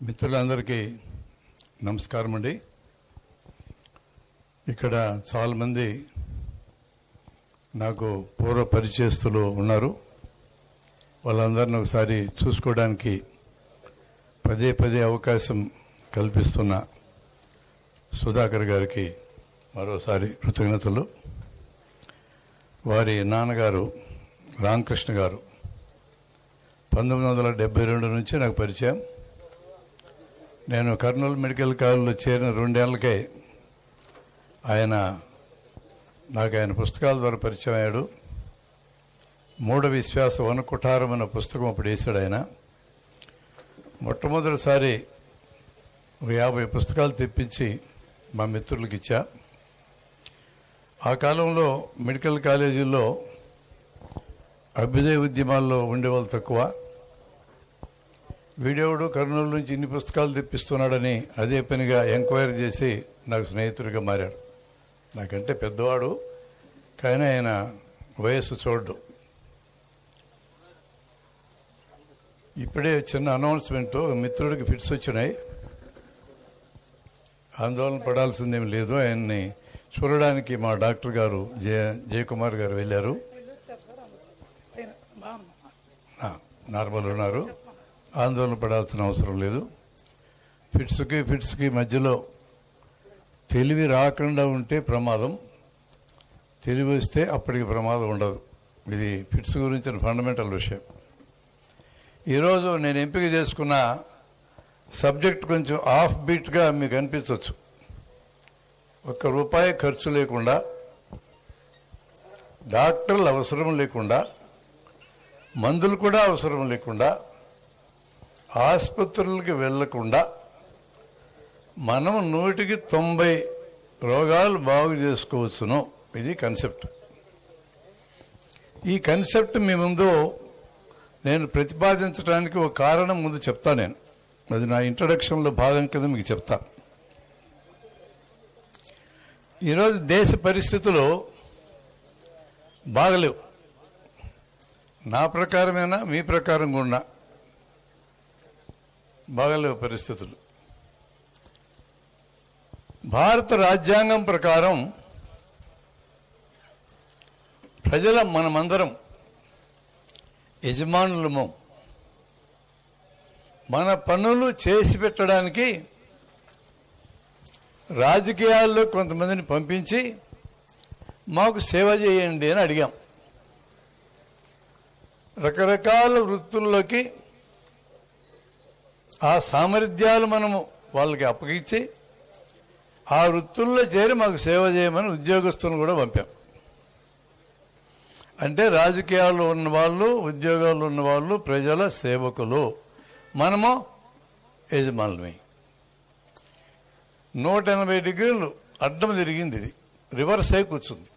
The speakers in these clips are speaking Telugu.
మిత్రులందరికీ నమస్కారం అండి. ఇక్కడ చాలామంది నాకు పూర్వ పరిచయస్తులు ఉన్నారు. వాళ్ళందరిని ఒకసారి చూసుకోవడానికి పదే అవకాశం కల్పిస్తున్న సుధాకర్ గారికి మరోసారి కృతజ్ఞతలు. వారి నాన్నగారు రామకృష్ణ గారు 1972 నుంచి నాకు పరిచయం. నేను కర్నూలు మెడికల్ కాలేజీలో చేరిన 2 ఏళ్లకే ఆయన పుస్తకాల ద్వారా పరిచయం అయ్యాడు. మూఢ విశ్వాస వనకుఠారం అనే పుస్తకం అప్పుడు వేశాడు ఆయన. మొట్టమొదటిసారి 50 పుస్తకాలు తెప్పించి మా మిత్రులకు ఇచ్చా. ఆ కాలంలో మెడికల్ కాలేజీల్లో అభ్యుదయ ఉద్యమాల్లో ఉండేవాళ్ళు తక్కువ. వీడేవుడు కర్నూలు నుంచి ఇన్ని పుస్తకాలు తెప్పిస్తున్నాడని అదే పనిగా ఎంక్వైరీ చేసి నాకు స్నేహితుడిగా మారాడు. నాకంటే పెద్దవాడు, కానీ ఆయన వయస్సు చూడ్డు. ఇప్పుడే చిన్న అనౌన్స్మెంట్, మిత్రుడికి ఫిట్స్ వచ్చినాయి, ఆందోళన పడాల్సిందేం లేదు. ఆయన్ని చూడడానికి మా డాక్టర్ గారు జయకుమార్ గారు వెళ్ళారు. నార్మల్ ఉన్నారు, ఆందోళన పడాల్సిన అవసరం లేదు. ఫిట్స్కి మధ్యలో తెలివి రాకుండా ఉంటే ప్రమాదం, తెలివి వస్తే అప్పటికి ప్రమాదం ఉండదు. ఇది ఫిట్స్ గురించిన ఫండమెంటల్ విషయం. ఈరోజు నేను ఎంపిక చేసుకున్న సబ్జెక్ట్ కొంచెం ఆఫ్ బీట్గా మీకు అనిపించవచ్చు. ₹1 ఖర్చు లేకుండా, డాక్టర్లు అవసరం లేకుండా, మందులు కూడా అవసరం లేకుండా, ఆసుపత్రులకి వెళ్లకుండా మనం 100కి 90 రోగాలు బాగు చేసుకోవచ్చును. ఇది కన్సెప్ట్. ఈ కన్సెప్ట్ మీ ముందు నేను ప్రతిపాదించడానికి ఒక కారణం ముందు చెప్తా. నేను అది నా ఇంట్రడక్షన్లో భాగం కింద మీకు చెప్తా. ఈరోజు దేశ పరిస్థితులు బాగలేవు. నా ప్రకారమేనా, మీ ప్రకారం కూడా బాగలేవు పరిస్థితులు. భారత రాజ్యాంగం ప్రకారం మనమందరం యజమానులము. మన పనులు చేసి పెట్టడానికి రాజకీయాల్లో కొంతమందిని పంపించి మాకు సేవ చేయండి అని అడిగాం. రకరకాల వృత్తుల్లోకి ఆ సామర్థ్యాలు మనము వాళ్ళకి అప్పగించి ఆ వృత్తుల్లో చేరి మాకు సేవ చేయమని ఉద్యోగస్తులను కూడా పంపాం. అంటే రాజకీయాల్లో ఉన్నవాళ్ళు, ఉద్యోగాల్లో ఉన్నవాళ్ళు ప్రజల సేవకులు, మనము యజమానులమే. 180 డిగ్రీలు అడ్డం తిరిగింది. ఇది రివర్స్ అయి కూర్చుంది.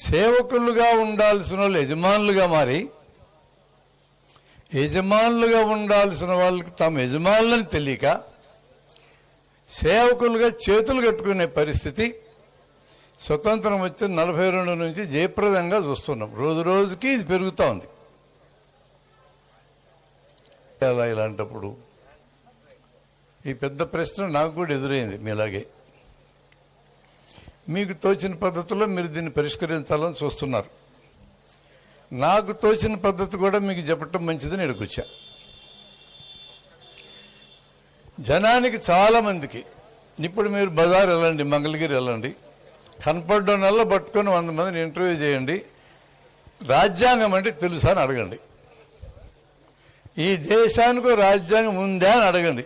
సేవకులుగా ఉండాల్సిన వాళ్ళు యజమానులుగా మారి, యజమానులుగా ఉండాల్సిన వాళ్ళకి తమ యజమానులని తెలియక సేవకులుగా చేతులు కట్టుకునే పరిస్థితి స్వతంత్రం వచ్చిన 42 నుంచి జయప్రదంగా చూస్తున్నాం. రోజు రోజుకి ఇది పెరుగుతూ ఉంది. ఇలాంటప్పుడు ఈ పెద్ద ప్రశ్న నాకు కూడా ఎదురైంది మీలాగే. మీకు తోచిన పద్ధతిలో మీరు దీన్ని పరిష్కరించాలని చూస్తున్నారు. నాకు తోచిన పద్ధతి కూడా మీకు చెప్పటం మంచిదని ఎడుకొచ్చా. జనానికి చాలామందికి ఇప్పుడు మీరు బజార్ వెళ్ళండి, మంగళగిరి వెళ్ళండి, కనపడ్డం వల్ల పట్టుకొని 100 మందిని ఇంటర్వ్యూ చేయండి, రాజ్యాంగం అంటే తెలుసా అని అడగండి. ఈ దేశానికి రాజ్యాంగం ఉందా అని అడగండి.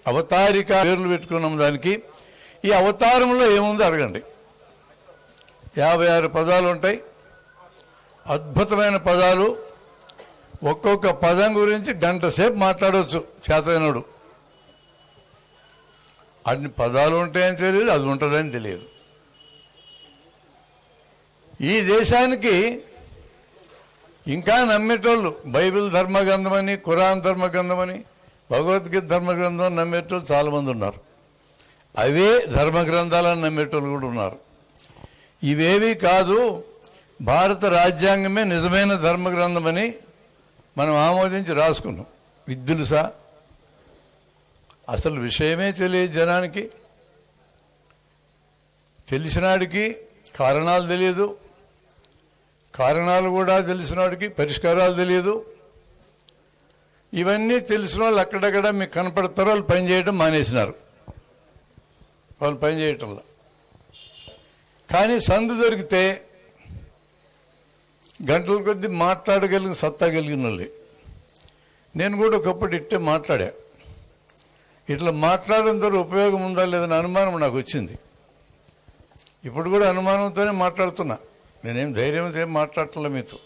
అవతారిక పేర్లు పెట్టుకున్నాం దానికి. ఈ అవతారంలో ఏముందో అడగండి. 56 పదాలు ఉంటాయి, అద్భుతమైన పదాలు. ఒక్కొక్క పదం గురించి గంట సేపు మాట్లాడవచ్చు చేతనోడు. అన్ని పదాలు ఉంటాయని తెలియదు, అది ఉంటుందని తెలియదు. ఈ దేశానికి ఇంకా నమ్మేటోళ్ళు బైబిల్ ధర్మగ్రంథమని, ఖురాన్ ధర్మగ్రంథమని, భగవద్గీత ధర్మగ్రంథం నమ్మేటోళ్ళు చాలామంది ఉన్నారు. అవే ధర్మగ్రంథాలని నమ్మేటోళ్ళు కూడా ఉన్నారు. ఇవేవి కాదు, భారత రాజ్యాంగమే నిజమైన ధర్మగ్రంథమని మనం ఆమోదించి రాసుకున్నాం. ఇది తెలుసా? అసలు విషయమే తెలియదు జనానికి. తెలిసినాడికి కారణాలు తెలియదు, కారణాలు కూడా తెలిసినాడికి పరిష్కారాలు తెలియదు. ఇవన్నీ తెలిసిన వాళ్ళు అక్కడక్కడ మీకు కనపడతారు, వాళ్ళు పనిచేయడం మానేసినారు. వాళ్ళు పనిచేయటంలో కానీ సందు దొరికితే గంటల కొద్దీ మాట్లాడగలిగిన సత్తా కలిగిన వాళ్ళే. నేను కూడా ఒకప్పుడు ఇట్టే మాట్లాడా. ఇట్లా మాట్లాడడం ద్వారా ఉపయోగం ఉందా లేదని అనుమానం నాకు వచ్చింది. ఇప్పుడు కూడా అనుమానంతోనే మాట్లాడుతున్నా. నేనేం ధైర్యంతో ఏం మాట్లాడటంలే మీతో.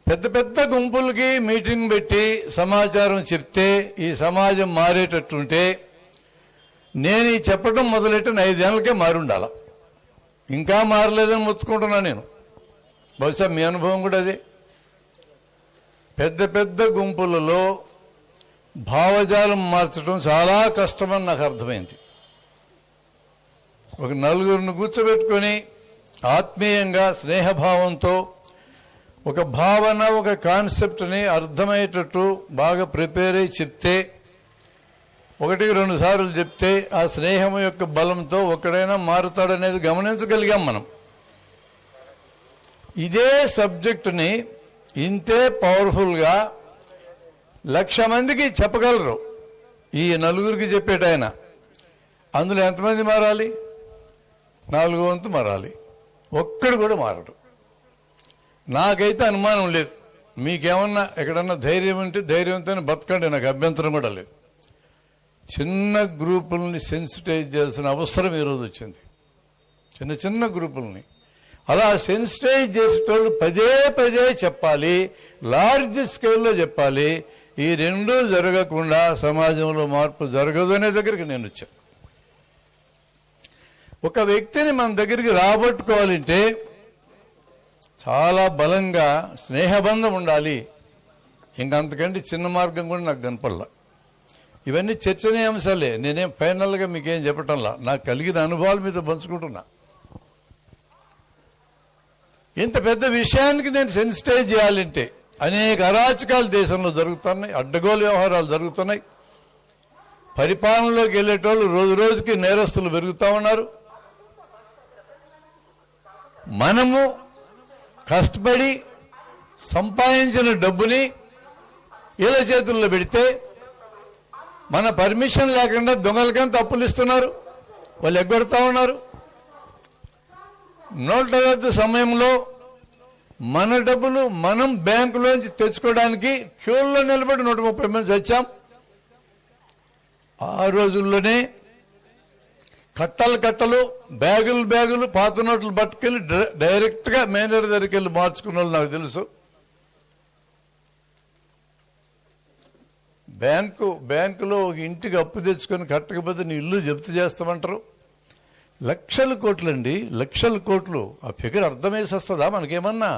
పెద్ద పెద్ద గుంపులకి మీటింగ్ పెట్టి సమాచారం చెప్తే ఈ సమాజం మారేటట్టుంటే నేను ఈ చెప్పడం మొదలెట్టిన 5 ఏళ్ళకే మారి ఉండాల. ఇంకా మారలేదని మొత్తుకుంటున్నా నేను. బహుశా మీ అనుభవం కూడా అదే. పెద్ద పెద్ద గుంపులలో భావజాలం మార్చడం చాలా కష్టమని నాకు అర్థమైంది. ఒక నలుగురిని కూర్చోబెట్టుకొని ఆత్మీయంగా స్నేహభావంతో ఒక భావన ఒక కాన్సెప్ట్ని అర్థమయ్యేటట్టు బాగా ప్రిపేర్ అయ్యి చెప్తే, 1-2 సార్లు చెప్తే ఆ స్నేహం యొక్క బలంతో ఒకడైనా మారుతాడనేది గమనించగలిగాం మనం. ఇదే సబ్జెక్టుని ఇంతే పవర్ఫుల్గా 1,00,000 మందికి చెప్పగలరు ఈ నలుగురికి చెప్పేటాయన. అందులో ఎంతమంది మారాలి? 4 వంతు మారాలి. ఒక్కడు కూడా మారడు. నాకైతే అనుమానం లేదు. మీకేమన్నా ఎక్కడన్నా ధైర్యం ఉంటే ధైర్యంతో బతకండి, నాకు అభ్యంతరం కూడా లేదు. చిన్న గ్రూపుల్ని సెన్సిటైజ్ చేయాల్సిన అవసరం ఈరోజు వచ్చింది. చిన్న చిన్న గ్రూపుల్ని అలా సెన్సిటైజ్ చేసేటోళ్ళు పదే పదే చెప్పాలి, లార్జ్ స్కేల్లో చెప్పాలి. ఈ రెండూ జరగకుండా సమాజంలో మార్పు జరగదు అనే దగ్గరికి నేను వచ్చాను. ఒక వ్యక్తిని మన దగ్గరికి రాబట్టుకోవాలంటే చాలా బలంగా స్నేహబంధం ఉండాలి. ఇంకంతకంటే చిన్న మార్గం కూడా నాకు కనపడలా. ఇవన్నీ చర్చనీయాంశాలే. నేనేం ఫైనల్గా మీకేం చెప్పటంలా, నాకు కలిగిన అనుభవాలు మీతో పంచుకుంటున్నా. ఇంత పెద్ద విషయానికి నేను సెన్సిటైజ్ చేయాలంటే అనేక అరాచకాలు దేశంలో జరుగుతున్నాయి, అడ్డగోలు వ్యవహారాలు జరుగుతున్నాయి. పరిపాలనలోకి వెళ్ళేటోళ్ళు రోజు రోజుకి నేరస్తులు పెరుగుతూ ఉన్నారు. మనము కష్టపడి సంపాదించిన డబ్బుని వీళ్ళ చేతుల్లో పెడితే మన పర్మిషన్ లేకుండా దొంగలకంతా అప్పులు ఇస్తున్నారు, వాళ్ళు ఎగ్గొడతా ఉన్నారు. నోట్ల రద్దు సమయంలో మన డబ్బులు మనం బ్యాంకులోంచి తెచ్చుకోవడానికి క్యూల్లో నిలబడి 130 మంది చచ్చాం. ఆ రోజుల్లోనే కట్టలు బ్యాగులు పాత నోట్లు పట్టుకెళ్ళి డైరెక్ట్గా మేనేజర్ దగ్గరికి వెళ్ళి మార్చుకున్న వాళ్ళు నాకు తెలుసు. బ్యాంకులో ఒక ఇంటికి అప్పు తెచ్చుకొని కట్టకపోతే నీ ఇల్లు జప్తు చేస్తామంటారు. 1,00,000 కోట్లండి, 1,00,000 కోట్లు. ఆ ఫిగర్ అర్థమేసేస్తుందా మనకేమన్నా?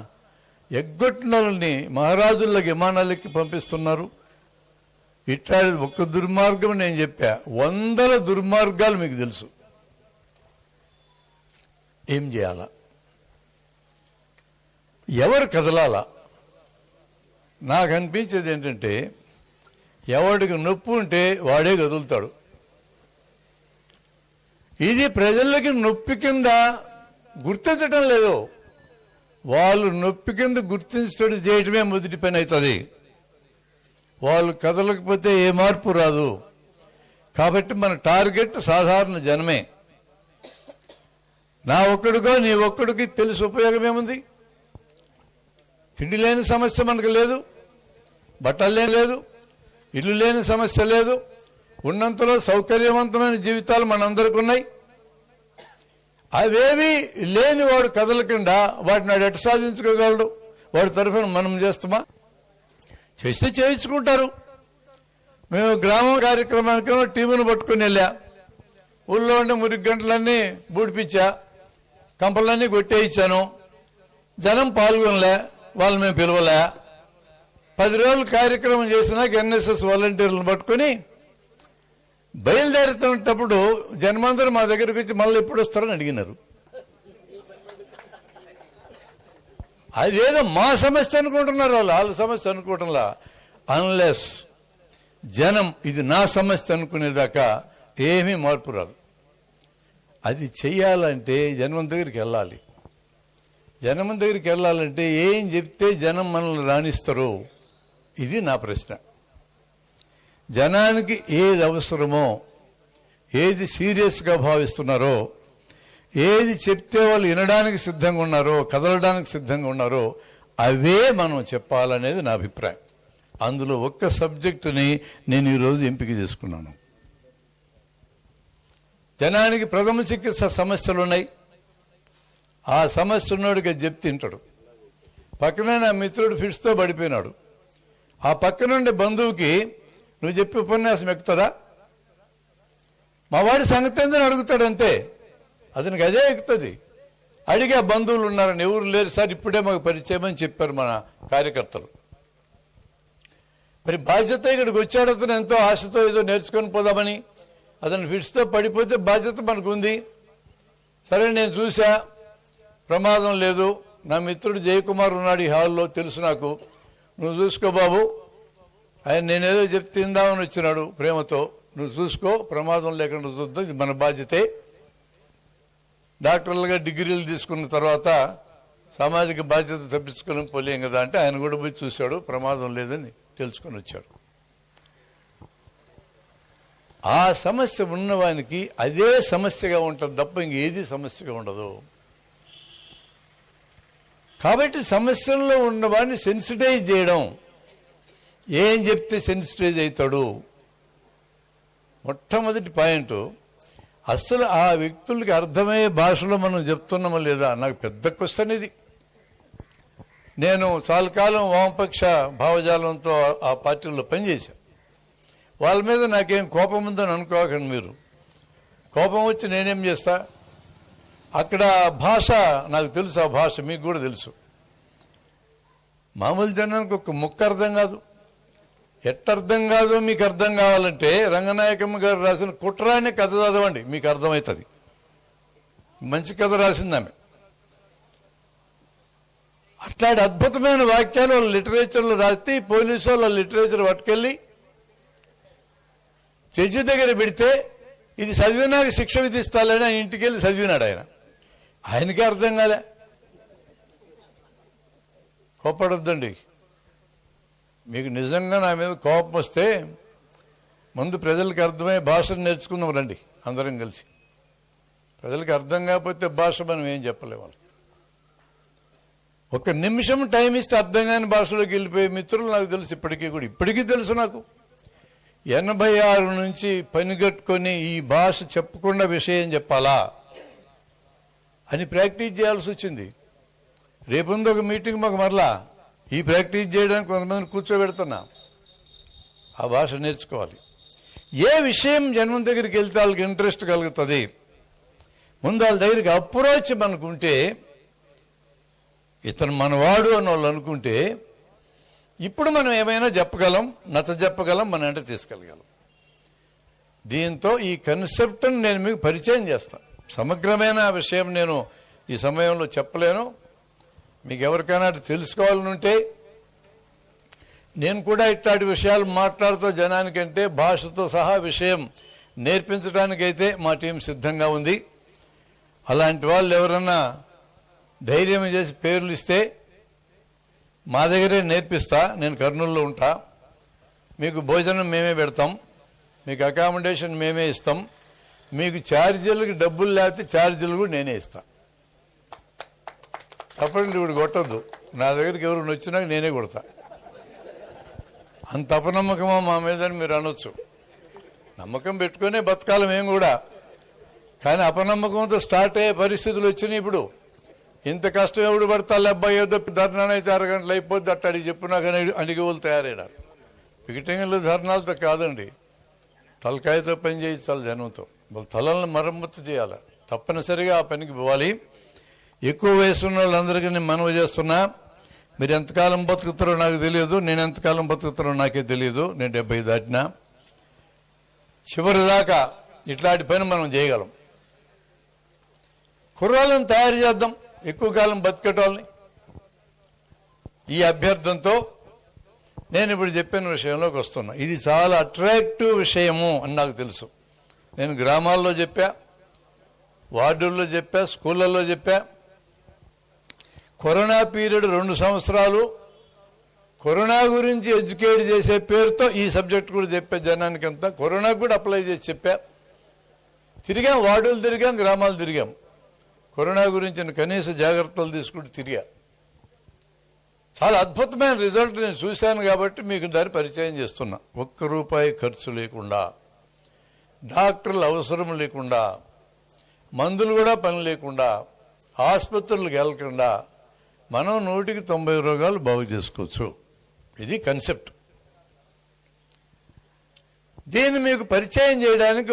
ఎగ్గొట్టిన వాళ్ళని మహారాజుల్లోకి విమానాలకి పంపిస్తున్నారు. ఇట్లా ఒక్క దుర్మార్గం నేను చెప్పా, 100 దుర్మార్గాలు మీకు తెలుసు. ఏం చేయాలా? ఎవరు కదలాలా? నాకు అనిపించేది ఏంటంటే ఎవడికి నొప్పి ఉంటే వాడే కదులుతాడు. ఇది ప్రజలకి నొప్పి కింద గుర్తించడం లేదు. వాళ్ళు నొప్పి కింద గుర్తించడం చేయటమే మొదటి పని అవుతుంది. వాళ్ళు కదలకపోతే ఏ మార్పు రాదు. కాబట్టి మన టార్గెట్ సాధారణ జనమే. నా ఒక్కడికో నీ ఒక్కడికి తెలిసి ఉపయోగం ఏముంది? తిండి లేని సమస్య మనకు లేదు, బట్టలు లేదు, ఇల్లు లేని సమస్య లేదు. ఉన్నంతలో సౌకర్యవంతమైన జీవితాలు మనందరికీ ఉన్నాయి. అవేవి లేని వాడు కదలకుండా వాటిని వాడు ఎట్ట సాధించుకోగలడు? వాడి తరఫున మనం చేస్తామా? చేస్తే చేయించుకుంటారు. మేము గ్రామం కార్యక్రమానికి టీమును పట్టుకుని వెళ్ళా. ఊళ్ళో ఉండే మురికి గంటలన్నీ బూడిపించా, కంపలన్నీ కొట్టేయించాను. జనం పాల్గొనలే, వాళ్ళు మేము పిలవలే. 10 రోజులు కార్యక్రమం చేసినాక ఎన్ఎస్ఎస్ వాలంటీర్లను పట్టుకొని బయలుదేరుతున్నప్పుడు జనమందరూ మా దగ్గరికి వచ్చి మళ్ళీ ఎప్పుడు వస్తారని అడిగినారు. అదేదో మా సమస్య అనుకుంటున్నారు, వాళ్ళ సమస్య అనుకోవటంలా. అన్లెస్ జనం ఇది నా సమస్య అనుకునేదాకా ఏమీ మార్పు రాదు. అది చెయ్యాలంటే జనం దగ్గరికి వెళ్ళాలి. జనం దగ్గరికి వెళ్ళాలంటే ఏం చెప్తే జనం మనల్ని రాణిస్తారో ఇది నా ప్రశ్న. జనానికి ఏది అవసరమో, ఏది సీరియస్గా భావిస్తున్నారో, ఏది చెప్తే వాళ్ళు వినడానికి సిద్ధంగా ఉన్నారో, కదలడానికి సిద్ధంగా ఉన్నారో అవే మనం చెప్పాలనేది నా అభిప్రాయం. అందులో ఒక్క సబ్జెక్టుని నేను ఈరోజు ఎంపిక చేసుకున్నాను. జనానికి ప్రథమ చికిత్స సమస్యలు ఉన్నాయి. ఆ సమస్య ఉన్నోడికి చెప్తే తింటాడు. పక్కనే నా మిత్రుడు ఫిట్స్తో పడిపోయినాడు. ఆ పక్కనుండే బంధువుకి నువ్వు చెప్పి ఉపన్యాసం ఎక్కుతుందా? మా వాడి సంగతి ఏందని అడుగుతాడంతే. అతనికి అదే ఎక్కుతుంది. అడిగే బంధువులు ఉన్నారని ఎవరు లేరు సార్, ఇప్పుడే మాకు పరిచయం అని చెప్పారు మన కార్యకర్తలు. మరి బాధ్యత ఇక్కడికి వచ్చాడు. అతను ఎంతో ఆశతో ఏదో నేర్చుకొని పోదామని. అతను ఫిట్స్తో పడిపోతే బాధ్యత మనకు ఉంది. సరే నేను చూసా, ప్రమాదం లేదు. నా మిత్రుడు జయకుమార్ ఉన్నాడు ఈ హాల్లో, తెలుసు నాకు. నువ్వు చూసుకో బాబు, ఆయన నేనేదో చెప్తే తిందామని వచ్చినాడు ప్రేమతో. నువ్వు చూసుకో, ప్రమాదం లేకుండా చూద్దాం, ఇది మన బాధ్యతే. డాక్టర్లుగా డిగ్రీలు తీసుకున్న తర్వాత సామాజిక బాధ్యత తప్పించుకొని పోలేం కదా అంటే ఆయన కూడా పోయి చూశాడు, ప్రమాదం లేదని తెలుసుకొని వచ్చాడు. ఆ సమస్య ఉన్నవానికి అదే సమస్యగా ఉంటుంది తప్ప ఇంకేది సమస్యగా ఉండదు. కాబట్టి సమస్యల్లో ఉన్నవాడిని సెన్సిటైజ్ చేయడం. ఏం చెప్తే సెన్సిటైజ్ అవుతాడు? మొట్టమొదటి పాయింట్, అసలు ఆ వ్యక్తులకి అర్థమయ్యే భాషలో మనం చెప్తున్నామా లేదా? నాకు పెద్ద క్వశ్చన్ ఇది. నేను చాలా కాలం వామపక్ష భావజాలంతో ఆ పార్టీల్లో పనిచేశాను. వాళ్ళ మీద నాకేం కోపం ఉందని అనుకోకండి మీరు. కోపం వచ్చి నేనేం చేస్తా? అక్కడ భాష నాకు తెలుసు, ఆ భాష మీకు కూడా తెలుసు. మామూలు జనానికి ఒక ముక్క అర్థం కాదు. ఎట్టర్థం కాదో మీకు అర్థం కావాలంటే రంగనాయకమ్మ గారు రాసిన కుట్ర అనే కథ చదవండి, మీకు అర్థమవుతుంది. మంచి కథ రాసింది ఆమె. అట్లాంటి అద్భుతమైన వాక్యాలు వాళ్ళ లిటరేచర్లో రాస్తే పోలీసు వాళ్ళ లిటరేచర్ పట్టుకెళ్ళి జడ్జి దగ్గర పెడితే ఇది చదివినాక శిక్ష విధిస్తాలని ఆయన ఇంటికి వెళ్ళి చదివినాడు. ఆయనకే అర్థం కాలే. కోపడొద్దండి. మీకు నిజంగా నా మీద కోపం వస్తే ముందు ప్రజలకు అర్థమయ్యే భాషను నేర్చుకుందాం రండి అందరం కలిసి. ప్రజలకు అర్థం కాకపోతే భాష మనం ఏం చెప్పలేము. వాళ్ళకి ఒక నిమిషం టైం ఇస్తే అర్థం కాని భాషలోకి వెళ్ళిపోయే మిత్రులు నాకు తెలుసు. ఇప్పటికీ తెలుసు నాకు. 86 నుంచి పనిగట్టుకొని ఈ భాష చెప్పకుండా విషయం చెప్పాలా అని ప్రాక్టీస్ చేయాల్సి వచ్చింది. రేపుంది ఒక మీటింగ్ మాకు, మరలా ఈ ప్రాక్టీస్ చేయడానికి కొంతమందిని కూర్చోబెడుతున్నా. ఆ భాష నేర్చుకోవాలి. ఏ విషయం జనం దగ్గరికి వెళ్తే వాళ్ళకి ఇంట్రెస్ట్ కలుగుతుంది. ముందు వాళ్ళ దగ్గరికి అప్రోచ్ మనకుంటే, ఇతను మనవాడు అని వాళ్ళు అనుకుంటే ఇప్పుడు మనం ఏమైనా చెప్పగలం, నచ్చ చెప్పగలం, మన అంటే తీసుకెళ్ళగలం. దీంతో ఈ కన్సెప్ట్ని నేను మీకు పరిచయం చేస్తాను. సమగ్రమైన విషయం నేను ఈ సమయంలో చెప్పలేను. మీకు ఎవరికైనా తెలుసుకోవాలని ఉంటే నేను కూడా ఇట్లాంటి విషయాలు మాట్లాడుతూ జనానికంటే భాషతో సహా విషయం నేర్పించడానికైతే మా టీం సిద్ధంగా ఉంది. అలాంటి వాళ్ళు ఎవరన్నా ధైర్యం చేసి పేర్లు ఇస్తే మా దగ్గరే నేర్పిస్తా. నేను కర్నూలులో ఉంటా. మీకు భోజనం మేమే పెడతాం, మీకు అకామిడేషన్ మేమే ఇస్తాం, మీకు ఛార్జీలకు డబ్బులు లేకపోతే ఛార్జీలు కూడా నేనే ఇస్తా. తప్పకుండా ఇప్పుడు కొట్టద్దు. నా దగ్గరికి ఎవరు వచ్చినాక నేనే కొడతా. అంత అపనమ్మకమా మా మీద అని మీరు అనొచ్చు. నమ్మకం పెట్టుకునే బతకాలం మేము కూడా. కానీ అపనమ్మకంతో స్టార్ట్ అయ్యే పరిస్థితులు వచ్చినాయి. ఇప్పుడు ఇంత కష్టం ఎవడు పడతాలి అబ్బాయి, ఏదో ధర్నానైతే 6 గంటలు అయిపోద్ది అట్ట అడిగి చెప్పినా కానీ అడిగి వాళ్ళు తయారైనారు. పికెటింగ్లు ధర్నాలతో కాదండి, తలకాయతో పని చేయించాలి జనంతో. వాళ్ళ తలలను మరమ్మతు చేయాలి. తప్పనిసరిగా ఆ పనికి పోవాలి. ఎక్కువ వయసు ఉన్న వాళ్ళందరికీ నేను మనవి చేస్తున్నా, మీరు ఎంతకాలం బతుకుతారో నాకు తెలియదు, నేను ఎంతకాలం బతుకుతారో నాకే తెలియదు. నేను 70 దాటినా. చివరి దాకా ఇట్లాంటి పని మనం చేయగలం. కుర్రాళ్ళని తయారు చేద్దాం, ఎక్కువ కాలం బతికేటోళ్ళని. ఈ అభ్యర్థనతో నేను ఇప్పుడు చెప్పిన విషయంలోకి వస్తున్నా. ఇది చాలా అట్రాక్టివ్ విషయము అని నాకు తెలుసు. నేను గ్రామాల్లో చెప్పా, వార్డుల్లో చెప్పా, స్కూళ్ళల్లో చెప్పా. కరోనా పీరియడ్ 2 సంవత్సరాలు కరోనా గురించి ఎడ్యుకేట్ చేసే పేరుతో ఈ సబ్జెక్ట్ కూడా చెప్పా జనానికి అంతా. కరోనాకు కూడా అప్లై చేసి చెప్పా. తిరిగాం, వార్డులు తిరిగాం, గ్రామాలు తిరిగాం. కరోనా గురించి కనీస జాగ్రత్తలు తీసుకుంటూ తిరిగా. చాలా అద్భుతమైన రిజల్ట్ నేను చూశాను కాబట్టి మీకు దాన్ని పరిచయం చేస్తున్నా. ₹1 ఖర్చు లేకుండా, డాక్టర్లు అవసరం లేకుండా, మందులు కూడా పని లేకుండా, ఆసుపత్రులకు వెళ్ళకుండా మనం 190 రోగాలు బాగు చేసుకోవచ్చు. ఇది కన్సెప్ట్. దీన్ని మీకు పరిచయం చేయడానికి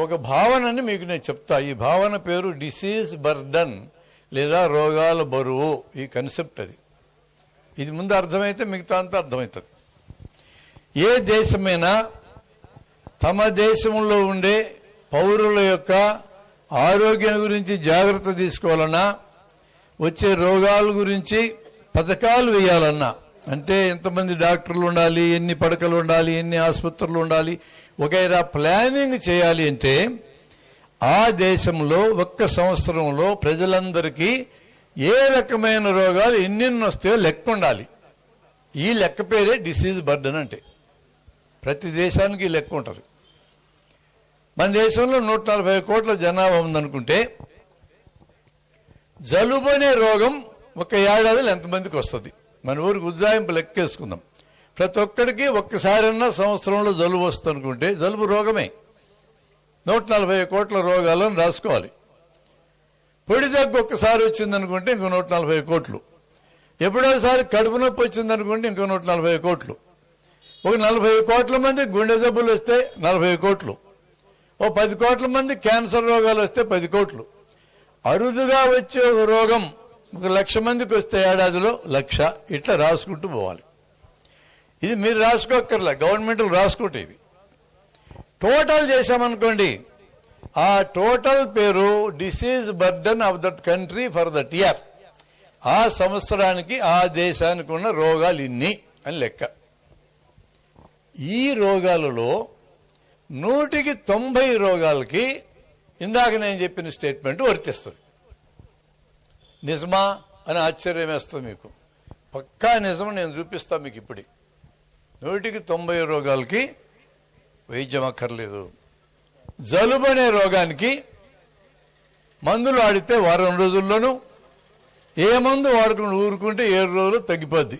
ఒక భావనని మీకు నేను చెప్తా. ఈ భావన పేరు డిసీజ్ బర్డన్ లేదా రోగాల బరువు. ఈ కన్సెప్ట్ అది. ఇది ముందు అర్థమైతే మిగతా అంతా అర్థమవుతుంది. ఏ దేశమైనా తమ దేశంలో ఉండే పౌరుల యొక్క ఆరోగ్యం గురించి జాగ్రత్త తీసుకోవాలన్నా, వచ్చే రోగాల గురించి పథకాలు వేయాలన్నా, అంటే ఎంతమంది డాక్టర్లు ఉండాలి, ఎన్ని పడకలు ఉండాలి, ఎన్ని ఆసుపత్రులు ఉండాలి, వగైరా ప్లానింగ్ చేయాలి అంటే ఆ దేశంలో 1 సంవత్సరంలో ప్రజలందరికీ ఏ రకమైన రోగాలు ఎన్నెన్ని వస్తాయో లెక్క ఉండాలి. ఈ లెక్క పేరే డిసీజ్ బర్డన్ అంటే. ప్రతి దేశానికి ఈ లెక్క ఉంటుంది. మన దేశంలో 140 కోట్ల జనాభా ఉందనుకుంటే జలుబు అనే రోగం ఒక ఏడాదిలో ఎంతమందికి వస్తుంది? మన ఊరికి ఉజ్జాయింపు లెక్కేసుకుందాం. ప్రతి ఒక్కడికి ఒక్కసారన్నా సంవత్సరంలో జలుబు వస్తుంది అనుకుంటే జలుబు రోగమే. 140 కోట్ల రోగాలను రాసుకోవాలి. పొడి దగ్గు ఒక్కసారి వచ్చిందనుకుంటే ఇంకో 140 కోట్లు. ఎప్పుడోసారి కడుపు నొప్పి వచ్చిందనుకుంటే ఇంకో 140 కోట్లు. ఒక 40 కోట్ల మంది గుండె జబ్బులు వస్తే 40 కోట్లు. ఓ 10 కోట్ల మంది క్యాన్సర్ రోగాలు వస్తే 10 కోట్లు. అరుదుగా వచ్చే ఒక రోగం 1,00,000 మందికి వస్తే ఏడాదిలో 1,00,000. ఇట్లా రాసుకుంటూ పోవాలి. ఇది మీరు రాసుకోక్కర్లే, గవర్నమెంట్లు రాసుకుంటే. ఇవి టోటల్ చేశామనుకోండి, ఆ టోటల్ పేరు disease burden of that country for that year. ఆ సంవత్సరానికి ఆ దేశానికి ఉన్న రోగాలు ఇన్ని అని లెక్క. ఈ రోగాలలో 190 రోగాలకి ఇందాక నేను చెప్పిన స్టేట్మెంట్ వర్తిస్తుంది. నిజమా అని ఆశ్చర్యం వేస్తుంది మీకు. పక్కా నిజం, నేను చూపిస్తాను మీకు ఇప్పుడు. 190 రోగాలకి వైద్యం అక్కర్లేదు. జలుబు అనే రోగానికి మందులు ఆడితే వారం రోజుల్లోనూ, ఏ మందు వాడుకుని ఊరుకుంటే 7 రోజులు తగ్గిపోద్ది.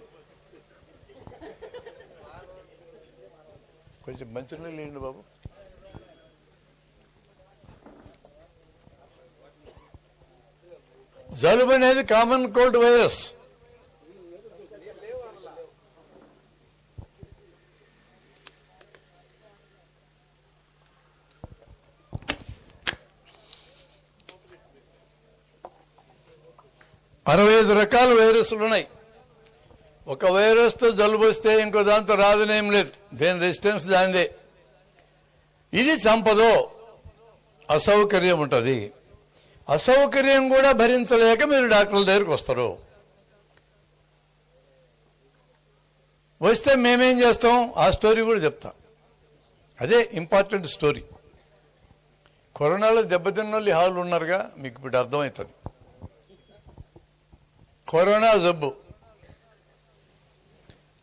కొంచెం మంచినీళ్ళు లేండి బాబు. జలుబు అనేది కామన్ కోల్డ్ వైరస్. అరవై 65 రకాల వైరస్లు ఉన్నాయి. ఒక వైరస్తో జలుబు వస్తే ఇంకో దాంతో రాదనేం లేదు. దేని రెసిస్టెన్స్ దానిదే. ఇది చంపదో, అసౌకర్యం ఉంటుంది. అసౌకర్యం కూడా భరించలేక మీరు డాక్టర్ల దగ్గరికి వస్తారు. వస్తే మేమేం చేస్తాం? ఆ స్టోరీ కూడా చెప్తా. అదే ఇంపార్టెంట్ స్టోరీ. కరోనాలో దెబ్బతిన్న వాళ్ళు హాళ్ళు ఉన్నారుగా, మీకు ఇప్పుడు అర్థమవుతుంది. కరోనా జబ్బు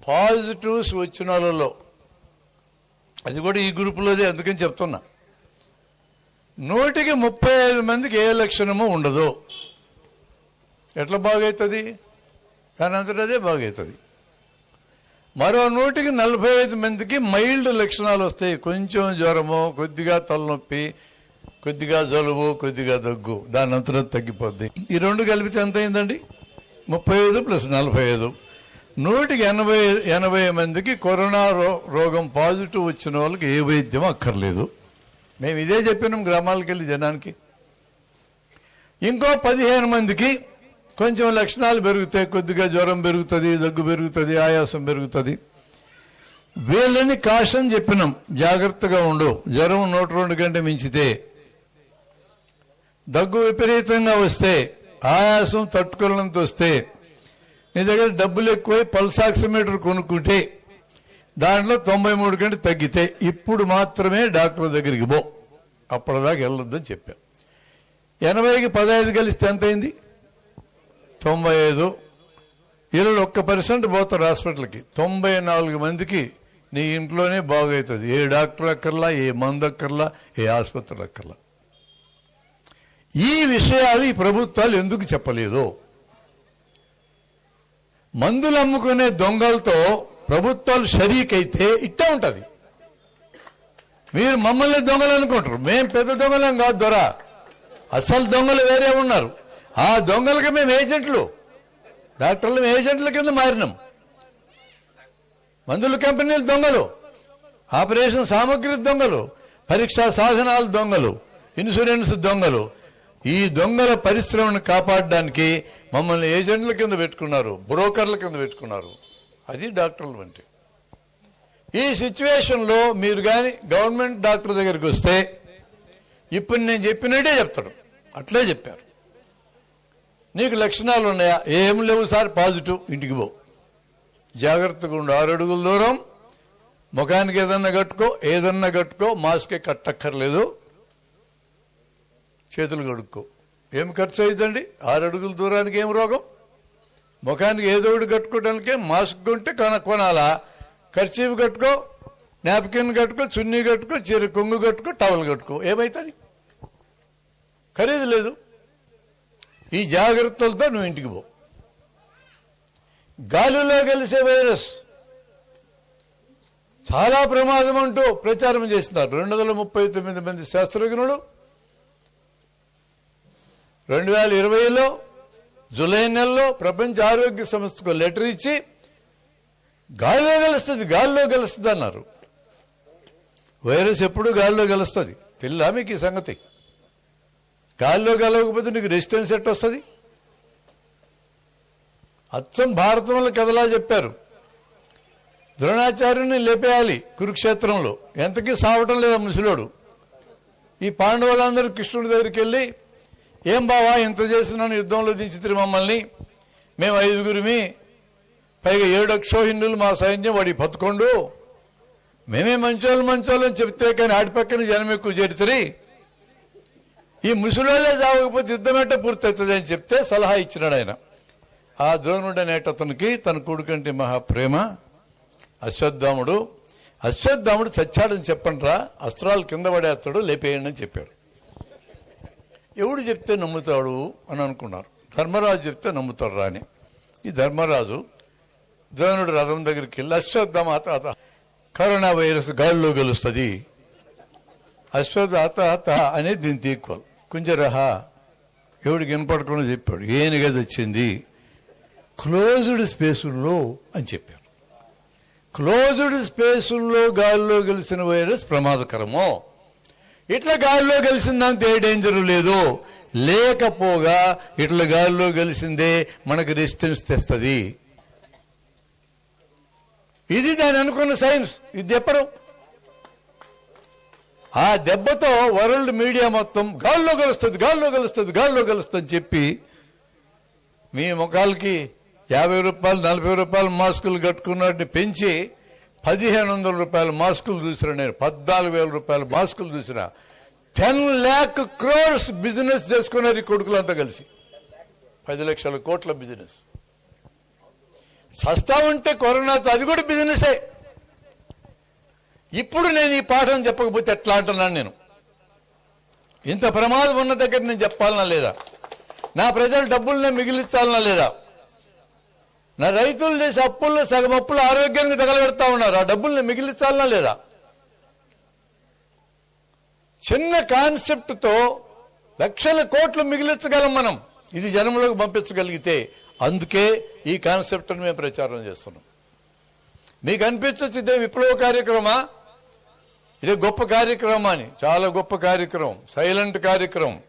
పాజిటివ్స్ వచ్చిన వాళ్ళలో, అది కూడా ఈ గ్రూపులోదే, అందుకని చెప్తున్నా, 100కి 35 మందికి ఏ లక్షణమో ఉండదు. ఎట్లా బాగవుతుంది? దాని అంతటా అదే బాగవుతుంది. మరో 100కి 45 మందికి మైల్డ్ లక్షణాలు వస్తాయి. కొంచెం జ్వరము, కొద్దిగా తలనొప్పి, కొద్దిగా జలుబు, కొద్దిగా దగ్గు, దాని అంతటా తగ్గిపోద్ది. ఈ రెండు కలిపితే ఎంత అయిందండి? 35 + 45. 100కి 80 మందికి కరోనా రోగం పాజిటివ్ వచ్చిన వాళ్ళకి ఏ వైద్యం అక్కర్లేదు. మేము ఇదే చెప్పినాం గ్రామాలకు వెళ్ళి జనానికి. ఇంకో 15 మందికి కొంచెం లక్షణాలు పెరుగుతాయి. కొద్దిగా జ్వరం పెరుగుతుంది, దగ్గు పెరుగుతుంది, ఆయాసం పెరుగుతుంది. వీళ్ళని కాషన్ చెప్పినాం, జాగ్రత్తగా ఉండు. జ్వరం 102 కంటే మించితే, దగ్గు విపరీతంగా వస్తే, ఆయాసం తట్టుకోలేనంత వస్తే, నీ దగ్గర డబ్బులు ఎక్కువై పల్స్ ఆక్సిమీటర్ కొనుక్కుంటే దాంట్లో 93 కంటే తగ్గితే ఇప్పుడు మాత్రమే డాక్టర్ దగ్గరికి పో, అప్పటిదాకా వెళ్ళొద్దని చెప్పాం. 80కి 15 కలిస్తే ఎంత అయింది? 95. వీళ్ళు 1% పోతారు హాస్పిటల్కి. 94 మందికి నీ ఇంట్లోనే బాగవుతుంది. ఏ డాక్టర్ అక్కర్లా, ఏ మందు అక్కర్లా, ఏ ఆసుపత్రులు అక్కర్లా. ఈ విషయాలు ఈ ప్రభుత్వాలు ఎందుకు చెప్పలేదు? మందులు అమ్ముకునే దొంగలతో ప్రభుత్వాలు షరీక్ అయితే ఇట్టే ఉంటుంది. మీరు మమ్మల్ని దొంగలు అనుకుంటారు, మేం పెద్ద దొంగలం కాదు దొరా. అసలు దొంగలు వేరే ఉన్నారు. ఆ దొంగలకి మేము ఏజెంట్లు, డాక్టర్లు ఏజెంట్ల కింద మారినాం. మందుల కంపెనీలు దొంగలు, ఆపరేషన్ సామగ్రి దొంగలు, పరీక్షా సాధనాలు దొంగలు, ఇన్సూరెన్స్ దొంగలు. ఈ దొంగల పరిశ్రమను కాపాడడానికి మమ్మల్ని ఏజెంట్ల కింద పెట్టుకున్నారు, బ్రోకర్ల కింద పెట్టుకున్నారు. అది డాక్టర్లు అంటే. ఈ సిచ్యువేషన్లో మీరు కానీ గవర్నమెంట్ డాక్టర్ దగ్గరికి వస్తే ఇప్పుడు నేను చెప్పినట్టే చెప్తాడు. అట్లే చెప్పారు. నీకు లక్షణాలు ఉన్నాయా? ఏం లేవు సార్, పాజిటివ్, ఇంటికి పో. జాగ్రత్తగా ఉండు, 6 అడుగుల దూరం, ముఖానికి ఏదన్నా కట్టుకో, మాస్కే కట్టక్కర్లేదు, చేతులు కడుక్కో. ఏం ఖర్చు అవుతుందండి? 6 అడుగుల దూరానికి ఏం రోగం? ముఖానికి ఏదో ఒకటి కట్టుకోవడానికే మాస్క్ కొంటే కొనాలా? ఖర్చీపు కట్టుకో, నాప్కిన్ కట్టుకో, చున్నీ కట్టుకో, చీర కొంగు కట్టుకో, టవల్ కట్టుకో, ఏమవుతుంది? ఖరీదు లేదు. ఈ జాగ్రత్తలతో నువ్వు ఇంటికి పో. గాలిలో కలిసే వైరస్ చాలా ప్రమాదం అంటూ ప్రచారం చేస్తున్నారు. 239 మంది శాస్త్రజ్ఞులు 2020లో జూలై నెలలో ప్రపంచ ఆరోగ్య సంస్థకు లెటర్ ఇచ్చి గాలిలో కలుస్తుంది అన్నారు. వైరస్ ఎప్పుడు గాలిలో కలుస్తుంది. తెల్లా మీకు ఈ సంగతి? గాలిలో కలవకపోతే నీకు రెసిస్టెన్స్ ఎట్ వస్తుంది? అచ్చం భారతంలో కథలా చెప్పారు. ద్రోణాచార్యుని లేపేయాలి కురుక్షేత్రంలో, ఎంతకీ సావటం లేదా ముసలోడు. ఈ పాండవులందరూ కృష్ణుడి దగ్గరికి వెళ్ళి, ఏం బావా ఇంత చేస్తున్నాను, యుద్ధంలో దించితే మమ్మల్ని, మేము 5గురిమి, పైగా 7 అక్షోహిందులు మా సైన్యం, వాడి 11, మేమే మంచోళ్ళని చెప్తే కానీ ఆడి పక్కన జనం ఎక్కువ చేరుతుంది, ఈ ముసలోళ్ళే చావకపోతే యుద్ధం ఎట్ట పూర్తవుతుంది అని చెప్తే సలహా ఇచ్చినాడు ఆయన. ఆ ద్రోణుడు అనేటతనికి తన కొడుకంటే మహాప్రేమ. అశ్వత్థాముడు చచ్చాడని చెప్పండిరా, అస్త్రాలు కింద పడేస్తాడు, లేపేయండి అని చెప్పాడు. ఎవడు చెప్తే నమ్ముతాడు అని అనుకున్నారు. ధర్మరాజు చెప్తే నమ్ముతాడు రా అని. ఈ ధర్మరాజు ద్రోణుడు రథం దగ్గరికి వెళ్ళి, అశ్వత్థామ కరోనా వైరస్ గాలిలో గెలుస్తుంది, అశ్వత్థ అనేది దీనికి ఈక్వల్, కుంజరహ ఎవడికి వినపడకుండా చెప్పాడు. ఏనుగది వచ్చింది క్లోజ్డ్ స్పేసుల్లో అని చెప్పారు. క్లోజ్డ్ స్పేసుల్లో గాలిలో గెలిచిన వైరస్ ప్రమాదకరమో, ఇట్లా గాలిలో గెలిచిన దాంతో ఏ డేంజరు లేదు, లేకపోగా ఇట్లా గాలిలో గెలిచిందే మనకు రెసిస్టెన్స్ తెస్తుంది. ఇది దాని అనుకున్న సైన్స్. ఇది చెప్పరు. ఆ దెబ్బతో వరల్డ్ మీడియా మొత్తం గాల్లో కలుస్తుంది చెప్పి మీ ముఖాలకి 50 రూపాయలు 40 రూపాయలు మాస్కులు కట్టుకున్నట్టు పెంచి 1500 రూపాయల మాస్కులు చూసినా, నేను 14,000 రూపాయల మాస్కులు చూసినా. 10 lakh crores బిజినెస్ చేసుకున్నారు ఈ కొడుకులంతా కలిసి. 10 లక్షల కోట్ల బిజినెస్. సస్తా ఉంటే కరోనాతో అది కూడా బిజినెసే. ఇప్పుడు నేను ఈ పాఠం చెప్పకపోతే ఎట్లా అంటున్నాను? నేను ఇంత ప్రమాదం ఉన్న దగ్గర నేను చెప్పాలనా లేదా? నా ప్రజల డబ్బుల్ని మిగిలించాలనా లేదా? నా రైతులు చేసే అప్పుల్లో సగం అప్పులు ఆరోగ్యానికి తగలబెడతా ఉన్నారు. ఆ డబ్బుల్ని మిగిలించాలనా లేదా? చిన్న కాన్సెప్ట్తో లక్షల కోట్లు మిగిలించగలం మనం, ఇది జనంలోకి పంపించగలిగితే. అందుకే ఈ కాన్సెప్ట్ని మేము ప్రచారం చేస్తున్నాం. మీకు అనిపించవచ్చు ఇదే విప్లవ కార్యక్రమా, ఇదే గొప్ప కార్యక్రమం అని. చాలా గొప్ప కార్యక్రమం, సైలెంట్ కార్యక్రమం.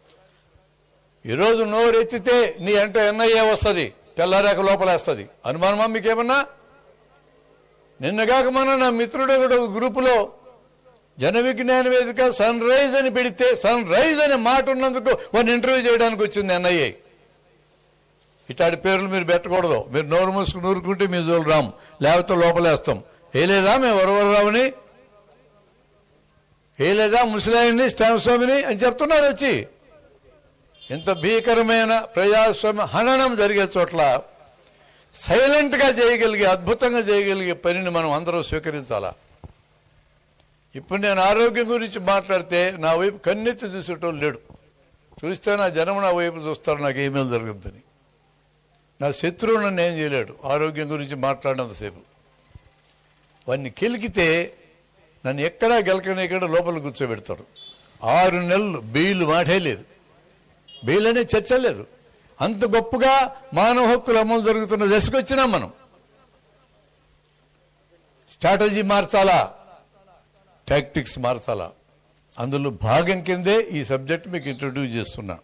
ఈరోజు నోరెత్తితే నీ అంటే ఎన్ఐఏ వస్తుంది, తెల్లారాక లోపలేస్తుంది. అనుమానమా మీకేమన్నా? నిన్నగాక మన నా మిత్రుడు కూడా గ్రూపులో జన విజ్ఞాన వేదిక సన్ రైజ్ అని పెడితే, సన్ రైజ్ అనే మాట ఉన్నందుకు వాడిని ఇంటర్వ్యూ చేయడానికి వచ్చింది ఎన్ఐఏ. ఇట్లాంటి పేర్లు మీరు పెట్టకూడదు. మీరు నోరు మూసుకుని నూరుకుంటే మీ జోలు రాము, లేకపోతే లోపలేస్తాం. వేయలేదా మేము వరవరరావుని, వేయలేదా ముసలాయిని స్వామిని అని చెప్తున్నారు వచ్చి. ఇంత భీకరమైన ప్రజాస్వామ్య హననం జరిగే చోట్ల సైలెంట్గా చేయగలిగే, అద్భుతంగా చేయగలిగే పనిని మనం అందరం స్వీకరించాలా. ఇప్పుడు నేను ఆరోగ్యం గురించి మాట్లాడితే నా వైపు కన్నెత్తి చూసేటోళ్ళు లేడు. చూస్తే నా జనం నా వైపు చూస్తారు, నాకు ఏమేమి జరుగుతుందని. నా శత్రువు నన్ను ఏం చేయలేడు ఆరోగ్యం గురించి మాట్లాడినంతసేపు. వాడిని కెలికితే నన్ను ఎక్కడా గెలకనేక్కడ లోపల కూర్చోబెడతాడు. 6 నెలలు బెయిల్ మాటే లేదు, బెయిల్ అనే చర్చ లేదు. అంత గొప్పగా మానవ హక్కుల అమలు జరుగుతున్న దశకు వచ్చినాం మనం. స్ట్రాటజీ మార్చాలా, టాక్టిక్స్ మార్చాలా. అందులో భాగం కిందే ఈ సబ్జెక్ట్ మీకు ఇంట్రడ్యూస్ చేస్తున్నా.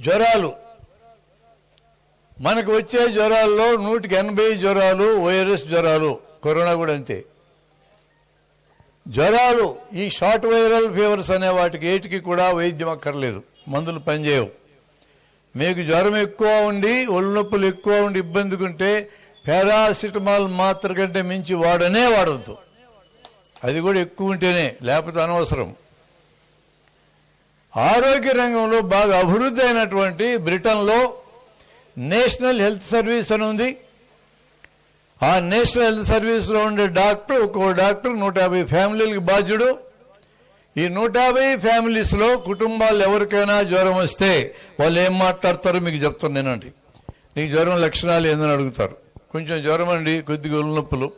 జ్వరాలు, మనకు వచ్చే జ్వరాల్లో 180 జ్వరాలు వైరస్ జ్వరాలు, కరోనా కూడా అంతే. జ్వరాలు ఈ షార్ట్ వైరల్ ఫీవర్స్ అనే వాటికి ఏటికి కూడా వైద్యం అక్కర్లేదు, మందులు పనిచేయవు. మీకు జ్వరం ఎక్కువ ఉండి ఒళ్ళు నొప్పులు ఎక్కువ ఉండి ఇబ్బందిగా ఉంటే పారాసిటమాల్ మాత్ర కంటే మించి వాడవద్దు. అది కూడా ఎక్కువ ఉంటేనే, లేకపోతే అనవసరం. ఆరోగ్య రంగంలో బాగా అభివృద్ధి అయినటువంటి బ్రిటన్లో నేషనల్ హెల్త్ సర్వీస్ అని ఉంది. ఆ నేషనల్ హెల్త్ సర్వీస్లో ఉండే డాక్టర్, ఒక్కో డాక్టర్ 150 ఫ్యామిలీలకు బాధ్యుడు. ఈ 150 ఫ్యామిలీస్లో కుటుంబాలు ఎవరికైనా జ్వరం వస్తే వాళ్ళు ఏం మాట్లాడతారో మీకు చెప్తున్నానండి. నీకు జ్వరం లక్షణాలు ఏందని అడుగుతారు. కొంచెం జ్వరం అండి, కొద్దిగా ఒళ్ళు నొప్పులు,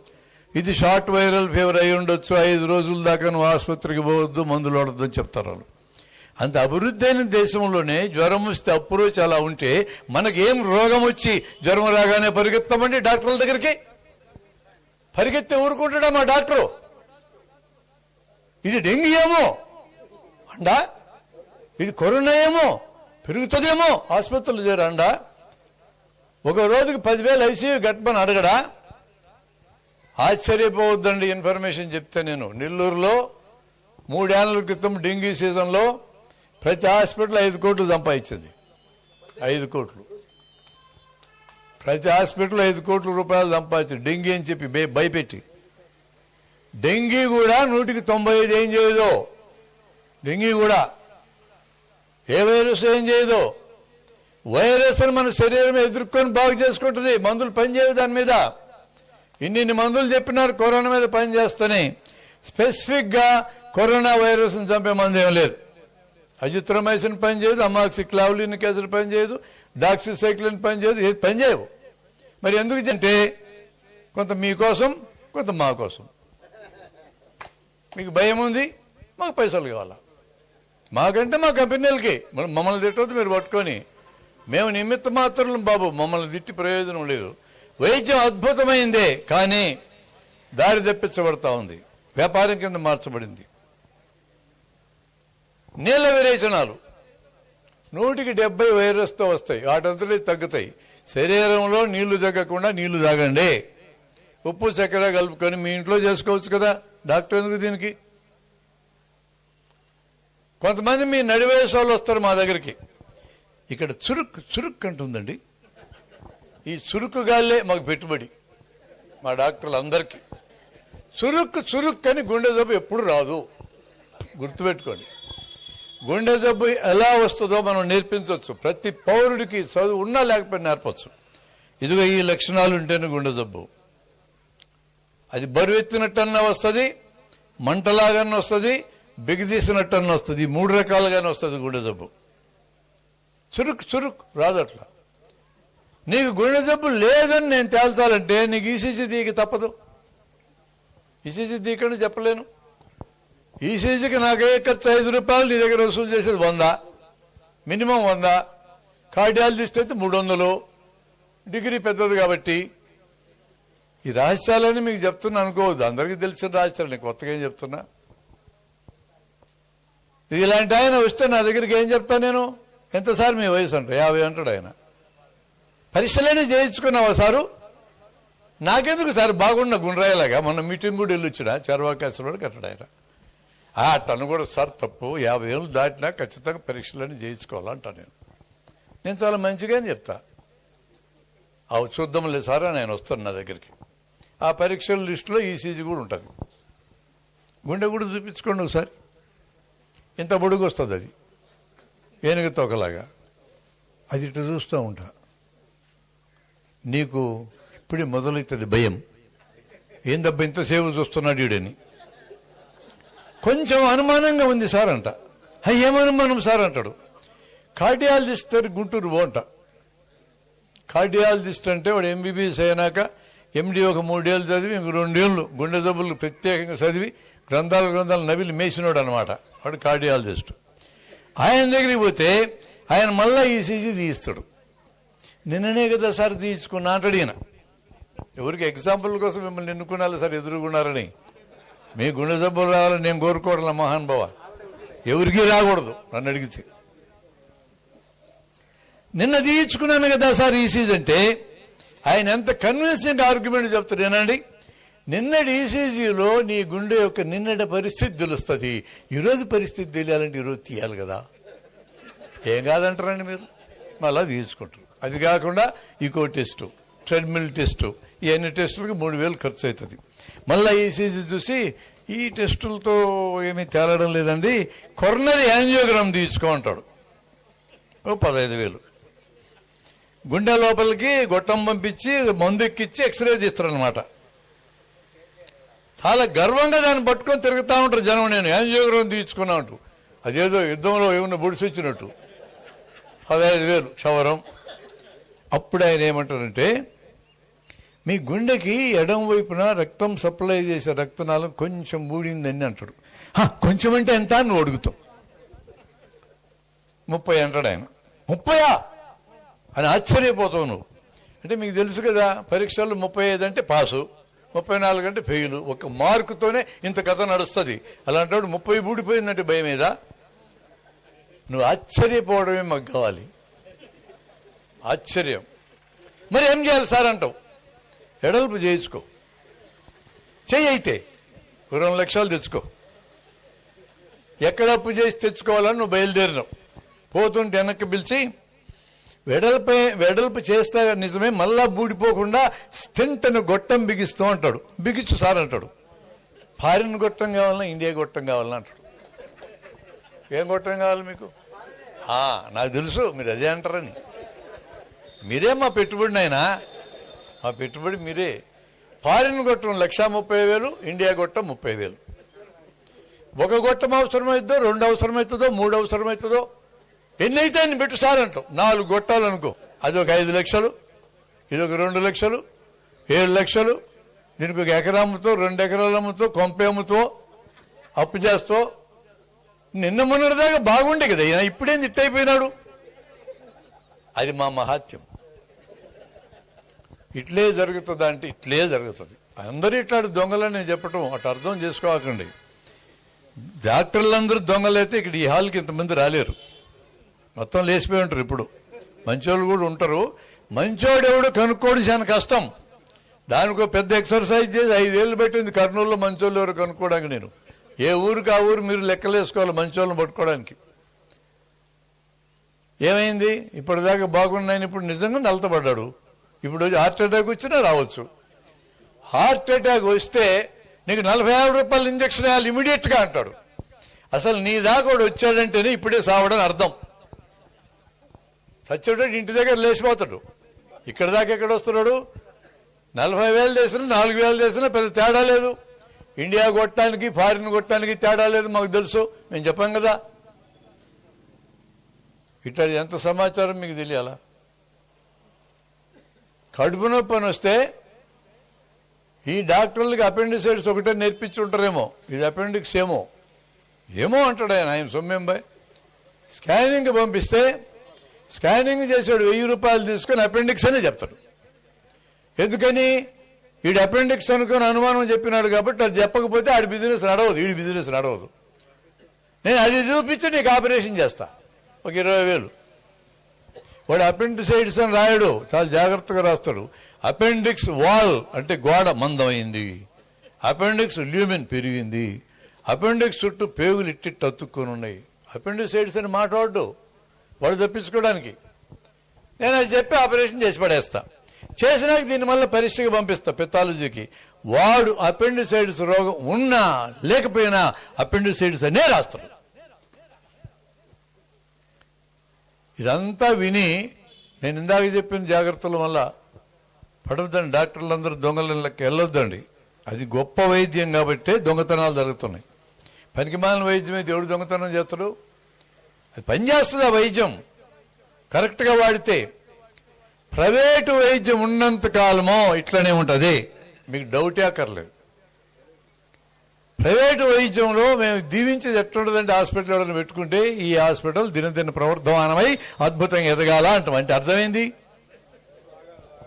ఇది షార్ట్ వైరల్ ఫీవర్ అయి ఉండొచ్చు, 5 రోజుల దాకా నువ్వు ఆసుపత్రికి పోవద్దు, మందులు వాడద్దు అని చెప్తారు వాళ్ళు. అంత అభివృద్ధి అయిన దేశంలోనే జ్వరం వస్తే అప్రోచ్ అలా ఉంటే మనకేం రోగం వచ్చి జ్వరం రాగానే పరిగెత్తామండి డాక్టర్ల దగ్గరికి. పరిగెత్తి ఊరుకుంటాడా మా డాక్టరు? ఇది డెంగీ ఏమో అండా, ఇది కరోనా ఏమో పెరుగుతుందేమో ఆసుపత్రులు చేరండా. ఒక రోజుకి 10,000 ఐసీయూ గట్మని అడగడా? ఆశ్చర్యపోవద్దండి ఇన్ఫర్మేషన్ చెప్తే. నేను నెల్లూరులో 3 ఏళ్ల క్రితం డెంగీ సీజన్లో ప్రతి హాస్పిటల్ 5 కోట్లు సంపాదించింది. 5 కోట్లు ప్రతి హాస్పిటల్ 5 కోట్ల రూపాయలు సంపాదించింది డెంగీ అని చెప్పి భయపెట్టి. డెంగీ కూడా 195 ఏం చేయదు. డెంగీ కూడా ఏ వైరస్ ఏం చేయదు. వైరస్ అని మన శరీరం ఎదుర్కొని బాగు చేసుకుంటుంది, మందులు పనిచేయవు దాని మీద. ఇన్ని మందులు చెప్పినారు కరోనా మీద పనిచేస్తూనే, స్పెసిఫిక్గా కరోనా వైరస్ని చంపే మందు ఏం లేదు. అజిత్రోమైసిన్ పనిచేయదు, అమాక్సిక్లావ్లినిక్ యాసిడ్ పనిచేయదు, డాక్సిసైక్లిన్ పనిచేయదు, ఏది పనిచేయవు. మరి ఎందుకు అంటే కొంత మీకోసం, కొంత మా కోసం. మీకు భయం ఉంది, మాకు పైసలు కావాలా. మాకంటే మా కంపెనీలకి మమ్మల్ని తిట్టవద్దు మీరు పట్టుకొని. మేము నిమిత్త మాత్రం బాబు, మమ్మల్ని తిట్టి ప్రయోజనం లేదు. వైద్యం అద్భుతమైందే, కానీ దారి తప్పించబడతా ఉంది, వ్యాపారం కింద మార్చబడింది. నీళ్ళ విరేచనాలు 170 వైరస్తో వస్తాయి, వాటంతలో తగ్గుతాయి. శరీరంలో నీళ్లు తగ్గకుండా నీళ్లు తాగండి. ఉప్పు చక్కెర కలుపుకొని మీ ఇంట్లో చేసుకోవచ్చు కదా, డాక్టర్ ఎందుకు దీనికి? కొంతమంది మీ నడివయసు వాళ్ళు వస్తారు మా దగ్గరికి. ఇక్కడ చురుక్ అంటుందండి. ఈ చురుకు గాల్లే మాకు పెట్టుబడి, మా డాక్టర్లు అందరికీ. చురుక్ అని గుండె జబ్బు ఎప్పుడు రాదు, గుర్తుపెట్టుకోండి. గుండె జబ్బు ఎలా వస్తుందో మనం నేర్పించవచ్చు. ప్రతి పౌరుడికి చదువు ఉన్నా లేకపోయినా నేర్పచ్చు. ఇదిగో ఈ లక్షణాలు ఉంటేనే గుండె జబ్బు. అది బరువెత్తినట్టన్నా వస్తుంది, మంటలాగానే వస్తుంది, బిగదీసినట్టన్నా వస్తుంది. 3 రకాలుగానే వస్తుంది గుండె జబ్బు. చురుక్ రాదు అట్లా. నీకు గుండె జబ్బు లేదని నేను తేల్చాలంటే నీకు ఈసీజీ తీయక తప్పదు. ఈసీజీ తీయకుండా చెప్పలేను. ఈసీజీకి నాకే ఖర్చు 5 రూపాయలు, నీ దగ్గర వసూలు చేసేది 100, మినిమం 100. కార్డియాలజిస్ట్ అయితే 300, డిగ్రీ పెద్దది కాబట్టి. ఈ రహస్యాలని మీకు చెప్తున్నా అనుకోవద్దు, అందరికీ తెలిసిన రహస్యాలు, నేను కొత్తగా ఏం చెప్తున్నా. ఇది ఇలాంటి ఆయన వస్తే నా దగ్గరికి ఏం చెప్తా నేను? ఎంత సార్ మీ వయసు అంటే 50 అంటాడు ఆయన. పరీక్షలనే చేయించుకున్నావా సారు? నాకెందుకు సార్, బాగున్న గుండ్రాయలాగా మొన్న మీటింగ్ కూడా వెళ్ళొచ్చుడా చర్వాకాశవాడు కట్టడు ఆయన. అట్టను కూడా సార్ తప్పు, 50 ఏళ్ళు దాటినా ఖచ్చితంగా పరీక్షలన్నీ చేయించుకోవాలంటా నేను చాలా మంచిగానే చెప్తా. అవి చూద్దాంలే సార్ అని ఆయన వస్తాను నా దగ్గరికి. ఆ పరీక్షల లిస్టులో ఈసీజీ కూడా ఉంటుంది. గుండె కూడా చూపించుకోండి ఒకసారి. ఇంత పొడుగు వస్తుంది అది, ఏనుగు తోకలాగా. అది ఇటు చూస్తూ ఉంటా. నీకు ఇప్పుడే మొదలవుతుంది భయం, ఏందబ్బా ఇంతసేపు చూస్తున్నాడు వీడని. కొంచెం అనుమానంగా ఉంది సార్ అంట. ఏమనుమానం సార్ అంటాడు. కార్డియాలజిస్ట్ గుంటూరు పోంట. కార్డియాలజిస్ట్ అంటే వాడు ఎంబీబీఎస్ అయినాక ఎండి ఒక 3 ఏళ్ళు చదివి ఇంక 2 ఏళ్ళు గుండె జబ్బులు ప్రత్యేకంగా చదివి గ్రంథాలు నవిలి మేసినోడు అనమాట వాడు కార్డియాలజిస్ట్. ఆయన దగ్గరికి పోతే ఆయన మళ్ళా ఈసీజీ తీయిస్తాడు. నిన్ననే కదా సార్ తీయించుకున్నా అంటాడు ఈయన. ఎవరికి ఎగ్జాంపుల్ కోసం మిమ్మల్ని ఎన్నుకున్నాలి సార్ ఎదురుగున్నారని. మీ గుండె జబ్బులు రావాలని నేను కోరుకోవడం మహానుభావ, ఎవరికీ రాకూడదు నన్ను అడిగితే. నిన్న తీయించుకున్నాను కదా సార్ ఈసీజీ అంటే ఆయన ఎంత కన్విన్సింగ్ ఆర్గ్యుమెంట్ చెప్తాడు ఏనండి. నిన్నటి ఈసీజీలో నీ గుండె యొక్క నిన్నటి పరిస్థితి తెలుస్తుంది, ఈరోజు పరిస్థితి తెలియాలంటే ఈరోజు తీయాలి కదా. ఏం కాదంటారండి మీరు, మళ్ళా తీసుకుంటారు. అది కాకుండా ఇంకో టెస్టు, ట్రెడ్మిల్ టెస్టు, ఇవన్నీ టెస్టులకి 3,000 ఖర్చు అవుతుంది. మళ్ళీ ఈసీజీ చూసి ఈ టెస్టులతో ఏమీ తేలడం లేదండి, కొర్నరీ యాంజియోగ్రామ్ తీసుకోమంటాడు, 15,000. గుండె లోపలికి గొట్టం పంపించి మందు ఎక్కిచ్చి ఎక్స్రే తీస్తారనమాట. చాలా గర్వంగా దాన్ని పట్టుకొని తిరుగుతూ ఉంటారు జనం. నేను యాంజియోగ్రామ్ తీయించుకున్నా అంటూ అదేదో యుద్ధంలో ఏమన్నా బుడిసొచ్చినట్టు 15,000 క్షవరం. అప్పుడు ఆయన ఏమంటారంటే మీ గుండెకి ఎడం వైపున రక్తం సప్లై చేసే రక్తనాళం కొంచెం ఊడిందని అంటాడు. కొంచెం అంటే ఎంత అని నువ్వు అడుగుతావు. 30 అంటాడు ఆయన. 30 అని ఆశ్చర్యపోతావు నువ్వు. అంటే మీకు తెలుసు కదా పరీక్షల్లో 35 అంటే పాసు, 34 అంటే ఫెయిలు. ఒక మార్కుతోనే ఇంత కథ నడుస్తుంది. అలాంటి 30 ఊడిపోయిందంటే భయం మీద నువ్వు ఆశ్చర్యపోవడమే మాకు కావాలి. ఆశ్చర్యం. మరి ఏం చేయాలి సార్ అంటావు. ఎడల్పు చేయించుకో, చెయ్యి అయితే 2 లక్షలు తెచ్చుకో. ఎక్కడ అప్పు చేసి తెచ్చుకోవాలని నువ్వు బయలుదేరినావు. పోతుంటే వెనక్కి పిలిచి వెడల్పు చేస్తా నిజమే, మళ్ళా బూడిపోకుండా స్టెంట్ అని గొట్టం బిగిస్తూ అంటాడు. బిగించు సార్ అంటాడు. ఫారిన్ గొట్టం కావాలన్నా ఇండియా గొట్టం కావాలన్నా అంటాడు. ఏం గొట్టం కావాలి మీకు? నాకు తెలుసు మీరు అదే అంటారని. మీరే మా పెట్టుబడిని అయినా, మా పెట్టుబడి మీరే. ఫారిన్ గొట్టం 1,30,000, ఇండియా గొట్టం 30,000. ఒక గొట్టం అవసరమవుతుందో, 2 అవసరమవుతుందో, 3 అవసరమవుతుందో, ఎన్ని అయితే అన్ని పెట్టు సార్ అంటాం. 4 గొట్టాలు అనుకో, అది ఒక 5 లక్షలు, ఇది ఒక 2 లక్షలు, 7 లక్షలు. దీనికి 1 ఎకరా అమ్ముతో, 2 ఎకరాలు అమ్ముతో, కొంప అమ్ముతో, అప్పు చేస్తో. నిన్న మొన్నటిదాకా బాగుండే కదా, ఇప్పుడేం తిట్టయిపోయినాడు. అది మా మహాత్యం. ఇట్లే జరుగుతుంది అంటే ఇట్లే జరుగుతుంది. అందరూ ఇట్లాంటి దొంగలని నేను చెప్పటం అటు అర్థం చేసుకోకండి. డాక్టర్లందరూ దొంగలైతే ఇక్కడ ఈ హాల్కి ఇంతమంది రాలేరు, మొత్తం లేచిపోయి ఉంటారు. ఇప్పుడు మంచోళ్ళు కూడా ఉంటారు. మంచోడు ఎవడు కనుక్కోవడం చాలా కష్టం. దానికి పెద్ద ఎక్సర్సైజ్ చేసి 5 ఏళ్ళు పెట్టింది కర్నూలులో మంచోళ్ళు ఎవరు కనుక్కోవడానికి. నేను ఏ ఊరికి ఆ ఊరు మీరు లెక్కలేసుకోవాలి మంచోళ్ళని పట్టుకోవడానికి. ఏమైంది? ఇప్పటిదాకా బాగున్నాయని ఇప్పుడు నిజంగా నలతపడ్డాడు. ఇప్పుడు హార్ట్ అటాక్ వచ్చినా రావచ్చు. హార్ట్ అటాక్ వస్తే నీకు 45 రూపాయలు ఇంజక్షన్ వేయాలి ఇమీడియట్గా అంటాడు. అసలు నీ దాకా వాడు వచ్చాడంటేనే ఇప్పుడే సావడని అర్థం. చచ్చేటోడు ఇంటి దగ్గర లేచిపోతాడు. ఇక్కడ దాకా ఎక్కడ వస్తున్నాడు? 40,000 చేసినా 4,000 చేసినా పెద్ద తేడా లేదు. ఇండియా కొట్టడానికి ఫారిన్ కొట్టడానికి తేడా లేదు, మాకు తెలుసు, మేము చెప్పాం కదా. ఇట్లా ఎంత సమాచారం మీకు తెలియాలా? కడుపు నొప్పి అని వస్తే ఈ డాక్టర్లకి అపెండిసైడ్స్ ఒకటే నేర్పించుంటారేమో, ఇది అపెండిక్స్ ఏమో అంటాడు ఆయన. ఆయన సొమ్మేంబాయ్ స్కానింగ్ పంపిస్తే స్కానింగ్ చేసాడు 1,000 రూపాయలు తీసుకొని అపెండిక్స్ అనే చెప్తాడు. ఎందుకని? వీడు అపెండిక్స్ అనుకుని అనుమానం చెప్పినాడు కాబట్టి. అది చెప్పకపోతే ఆడి బిజినెస్ నడవదు, వీడి బిజినెస్ నడవదు. నేను అది చూపించి నీకు ఆపరేషన్ చేస్తా, ఒక 20,000. వాడు అపెండిసైడ్స్ అని రాయడు, చాలా జాగ్రత్తగా రాస్తాడు. అపెండిక్స్ వాల్ అంటే గోడ మందమైంది, అపెండిక్స్ ల్యూమిన్ పెరిగింది, అపెండిక్స్ చుట్టూ పేగులు ఇట్టిట్టు అతుక్కొని ఉన్నాయి. అపెండిసైడ్స్ అని మాట్లాడు వాడు తప్పించుకోవడానికి. నేను అది చెప్పి ఆపరేషన్ చేసి పడేస్తా. చేసినాక దీని మళ్ళీ పరీక్షకి పంపిస్తా పెథాలజీకి. వాడు అపెండిసైటిస్ రోగం ఉన్నా లేకపోయినా అపెండిసైటిస్ అనే రాస్తాడు. ఇదంతా విని నేను ఇందాక చెప్పిన జాగ్రత్తల వల్ల పడవద్దండి. డాక్టర్లందరూ దొంగలకి వెళ్ళొద్దండి. అది గొప్ప వైద్యం కాబట్టే దొంగతనాలు జరుగుతున్నాయి. పనికిమాలిన వైద్యం అయితే ఎవడు దొంగతనం చేస్తాడు? అది పనిచేస్తుంది ఆ వైద్యం కరెక్ట్గా వాడితే. ప్రైవేటు వైద్యం ఉన్నంత కాలమో ఇట్లనే ఉంటుంది, మీకు డౌటే అక్కర్లేదు. ప్రైవేటు వైద్యంలో మేము దీవించేది ఎట్లుంటుందంటే హాస్పిటల్ ఎవరైనా పెట్టుకుంటే ఈ హాస్పిటల్ దినదిన ప్రవర్ధమానమై అద్భుతంగా ఎదగాల అంటాం. అంటే అర్థమైంది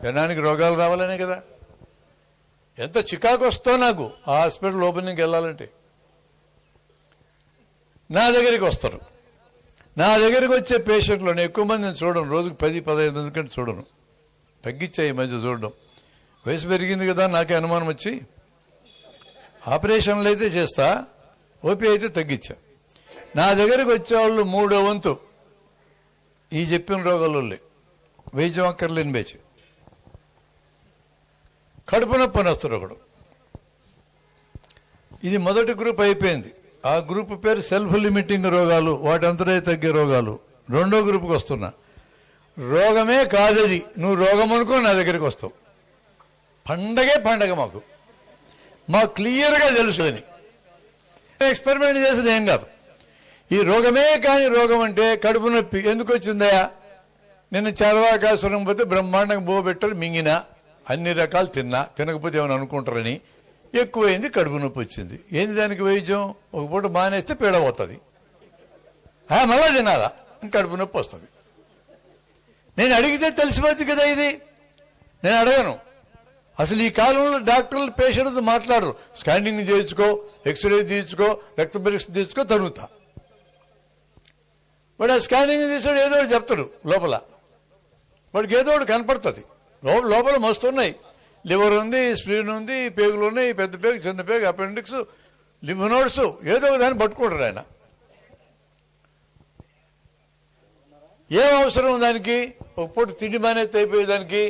జనానికి రోగాలు రావాలనే కదా. ఎంత చికాకు వస్తో నాకు ఆ హాస్పిటల్ ఓపెనింగ్కి వెళ్ళాలంటే. నా దగ్గరికి వస్తారు. నా దగ్గరికి వచ్చే పేషెంట్లను ఎక్కువ మందిని చూడను, రోజుకు 10-15 మంది కంటే చూడను. తగ్గించాయి ఈ మధ్య చూడడం. వయసు పెరిగింది కదా, నాకే అనుమానం వచ్చి ఆపరేషన్లు అయితే చేస్తా, ఓపీ అయితే తగ్గించా. నా దగ్గరికి వచ్చేవాళ్ళు 3వ వంతు ఈ చెప్పిన రోగాలు వైద్యం అక్కర్లేని బేచి. కడుపు నొప్పి వస్తారు ఒకడు. ఇది మొదటి గ్రూప్ అయిపోయింది. ఆ గ్రూప్ పేరు సెల్ఫ్ లిమిటింగ్ రోగాలు, వాటంతటే తగ్గే రోగాలు. రెండో గ్రూప్కి వస్తున్నా. రోగమే కాదది, నువ్వు రోగం అనుకో నా దగ్గరికి వస్తావు. పండగ మాకు క్లియర్గా తెలుసు అని. ఎక్స్పెరిమెంట్ చేసేది ఏం కాదు. ఈ రోగమే కాని రోగం అంటే కడుపు నొప్పి ఎందుకు వచ్చిందయా? నిన్న చర్వాకాసురం పోతే బ్రహ్మాండంగా బోబెట్టారు, మింగినా అన్ని రకాలు తినకపోతే ఏమైనా అనుకుంటారని ఎక్కువైంది, కడుపు నొప్పి వచ్చింది. ఏంది దానికి వైద్యం? ఒక పూట మానేస్తే పీడ పోతుంది, మళ్ళా తినాలా, కడుపు నొప్పి వస్తుంది. నేను అడిగితే తెలిసిపోతుంది కదా. ఇది నేను అడగను. అసలు ఈ కాలంలో డాక్టర్లు పేషెంట్తో మాట్లాడరు. స్కానింగ్ చేయించుకో, ఎక్స్రే తీయించుకో, రక్త పరీక్ష తీయించుకో, తరుగుతా. వాడు ఆ స్కానింగ్ తీసాడు ఏదో ఒకటి చెప్తాడు లోపల, వాడికి ఏదో ఒకటి కనపడుతుంది. లోపల మస్తు ఉన్నాయి. లివర్ ఉంది, స్ప్లీన్ ఉంది, పేగులు ఉన్నాయి, పెద్ద పేగు, చిన్న పేగు, అపెండిక్స్, లింఫ్ ఏదో దాన్ని పట్టుకుంటారు ఆయన. ఏం అవసరం దానికి? ఒక పూట తిండి మానేది అయిపోయేదానికి.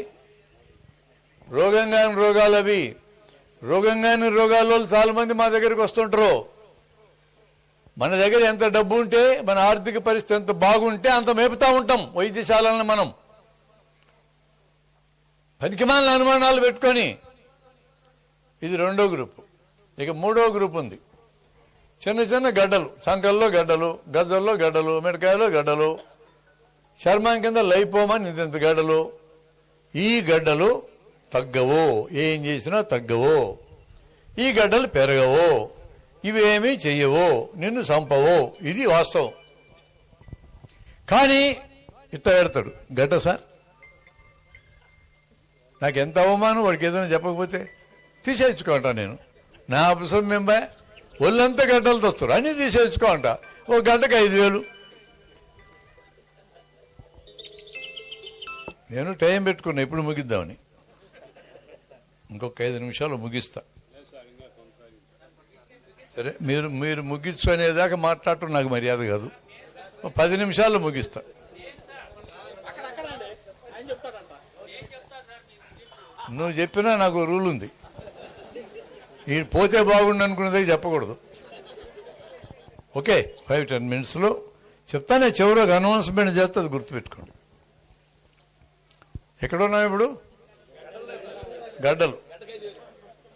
రోగంగాని రోగాలు అవి. రోగంగాని రోగాల్లో చాలా మంది మా దగ్గరికి వస్తుంటారు. మన దగ్గర ఎంత డబ్బు ఉంటే, మన ఆర్థిక పరిస్థితి ఎంత బాగుంటే అంత మేపుతా ఉంటాం వైద్యశాలను మనం. పనికిమాలిన అనుమానాలు పెట్టుకొని. ఇది రెండో గ్రూపు. ఇక 3వ గ్రూప్ ఉంది. చిన్న చిన్న గడ్డలు, సంకల్లో గడ్డలు, గజ్జల్లో గడ్డలు, మిడకాయలో గడ్డలు, చర్మం కింద లైపోమని ఇంత గడ్డలు. ఈ గడ్డలు తగ్గవు, ఏం చేసినా తగ్గవు. ఈ గడ్డలు పెరగవు, ఇవేమీ చెయ్యవు, నిన్ను చంపవు. ఇది వాస్తవం. కానీ ఇట్ట పెడతాడు గడ్డ. సార్ నాకు ఎంత అవమానం, వాడికి ఏదైనా చెప్పకపోతే తీసేయించుకోంట. నేను నా అవసరం మెంబా ఒళ్ళంతా గడ్డలతో వస్తారు, అన్నీ తీసేయించుకోంట. ఓ గడ్డకి 5,000. నేను టైం పెట్టుకున్నా ఎప్పుడు ముగిద్దామని. ఇంకొక 5 నిమిషాలు ముగిస్తా. సరే, మీరు ముగించు అనేదాకా మాట్లాడటం నాకు మర్యాద కాదు. 10 నిమిషాల్లో ముగిస్తా. నువ్వు చెప్పినా నాకు రూల్ ఉంది. ఈ పోతే బాగుండు అనుకునేది చెప్పకూడదు. ఓకే, 5-10 మినిట్స్లో చెప్తానే. చివరికి అనౌన్స్మెంట్ చేస్తే అది గుర్తుపెట్టుకోండి. ఎక్కడున్నావు ఇప్పుడు? గడ్డలు,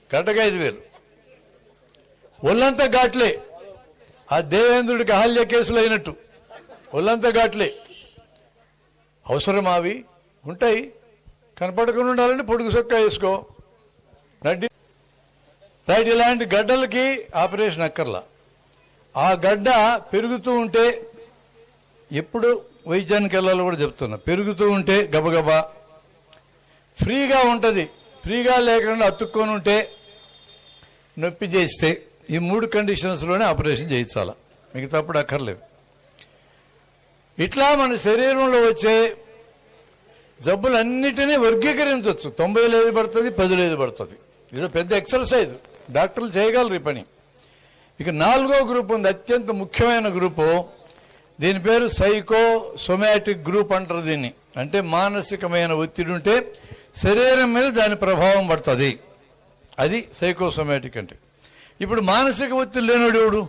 గడ్డకి 5,000. ఒళ్ళంతా ఘాట్లే. ఆ దేవేంద్రుడికి అహల్య కేసులు అయినట్టు ఒళ్ళంతా ఘాట్లే. అవసరం అవి ఉంటాయి. కనపడకుండా ఉండాలంటే పొడుగు సొక్కా వేసుకో, నడ్డి రైట్. ఇలాంటి గడ్డలకి ఆపరేషన్ అక్కర్లా. ఆ గడ్డ పెరుగుతూ ఉంటే ఎప్పుడు వైద్యానికి వెళ్ళాలో కూడా చెప్తున్నా. పెరుగుతూ ఉంటే గబగబా ఫ్రీగా ఉంటుంది. ఫ్రీగా లేకుండా అతుక్కొని ఉంటే, నొప్పి చేస్తే, ఈ 3 కండిషన్స్లోనే ఆపరేషన్ చేయించాల, మిగతాప్పుడు అక్కర్లేదు. ఇట్లా మన శరీరంలో వచ్చే జబ్బులన్నిటినీ వర్గీకరించవచ్చు. 90 ఏది పడుతుంది, 10 ఏది పడుతుంది. ఇదో పెద్ద ఎక్సర్సైజ్, డాక్టర్లు చేయగలరు ఈ పని. ఇక 4వ గ్రూప్ ఉంది, అత్యంత ముఖ్యమైన గ్రూపు. దీని పేరు సైకోసోమాటిక్ గ్రూప్ అంటారు దీన్ని. అంటే మానసికమైన ఒత్తిడి ఉంటే శరీరం మీద దాని ప్రభావం పడుతుంది. అది సైకోసోమాటిక్ అంటే. ఇప్పుడు మానసిక ఒత్తిడి లేనోడు ఎవడు?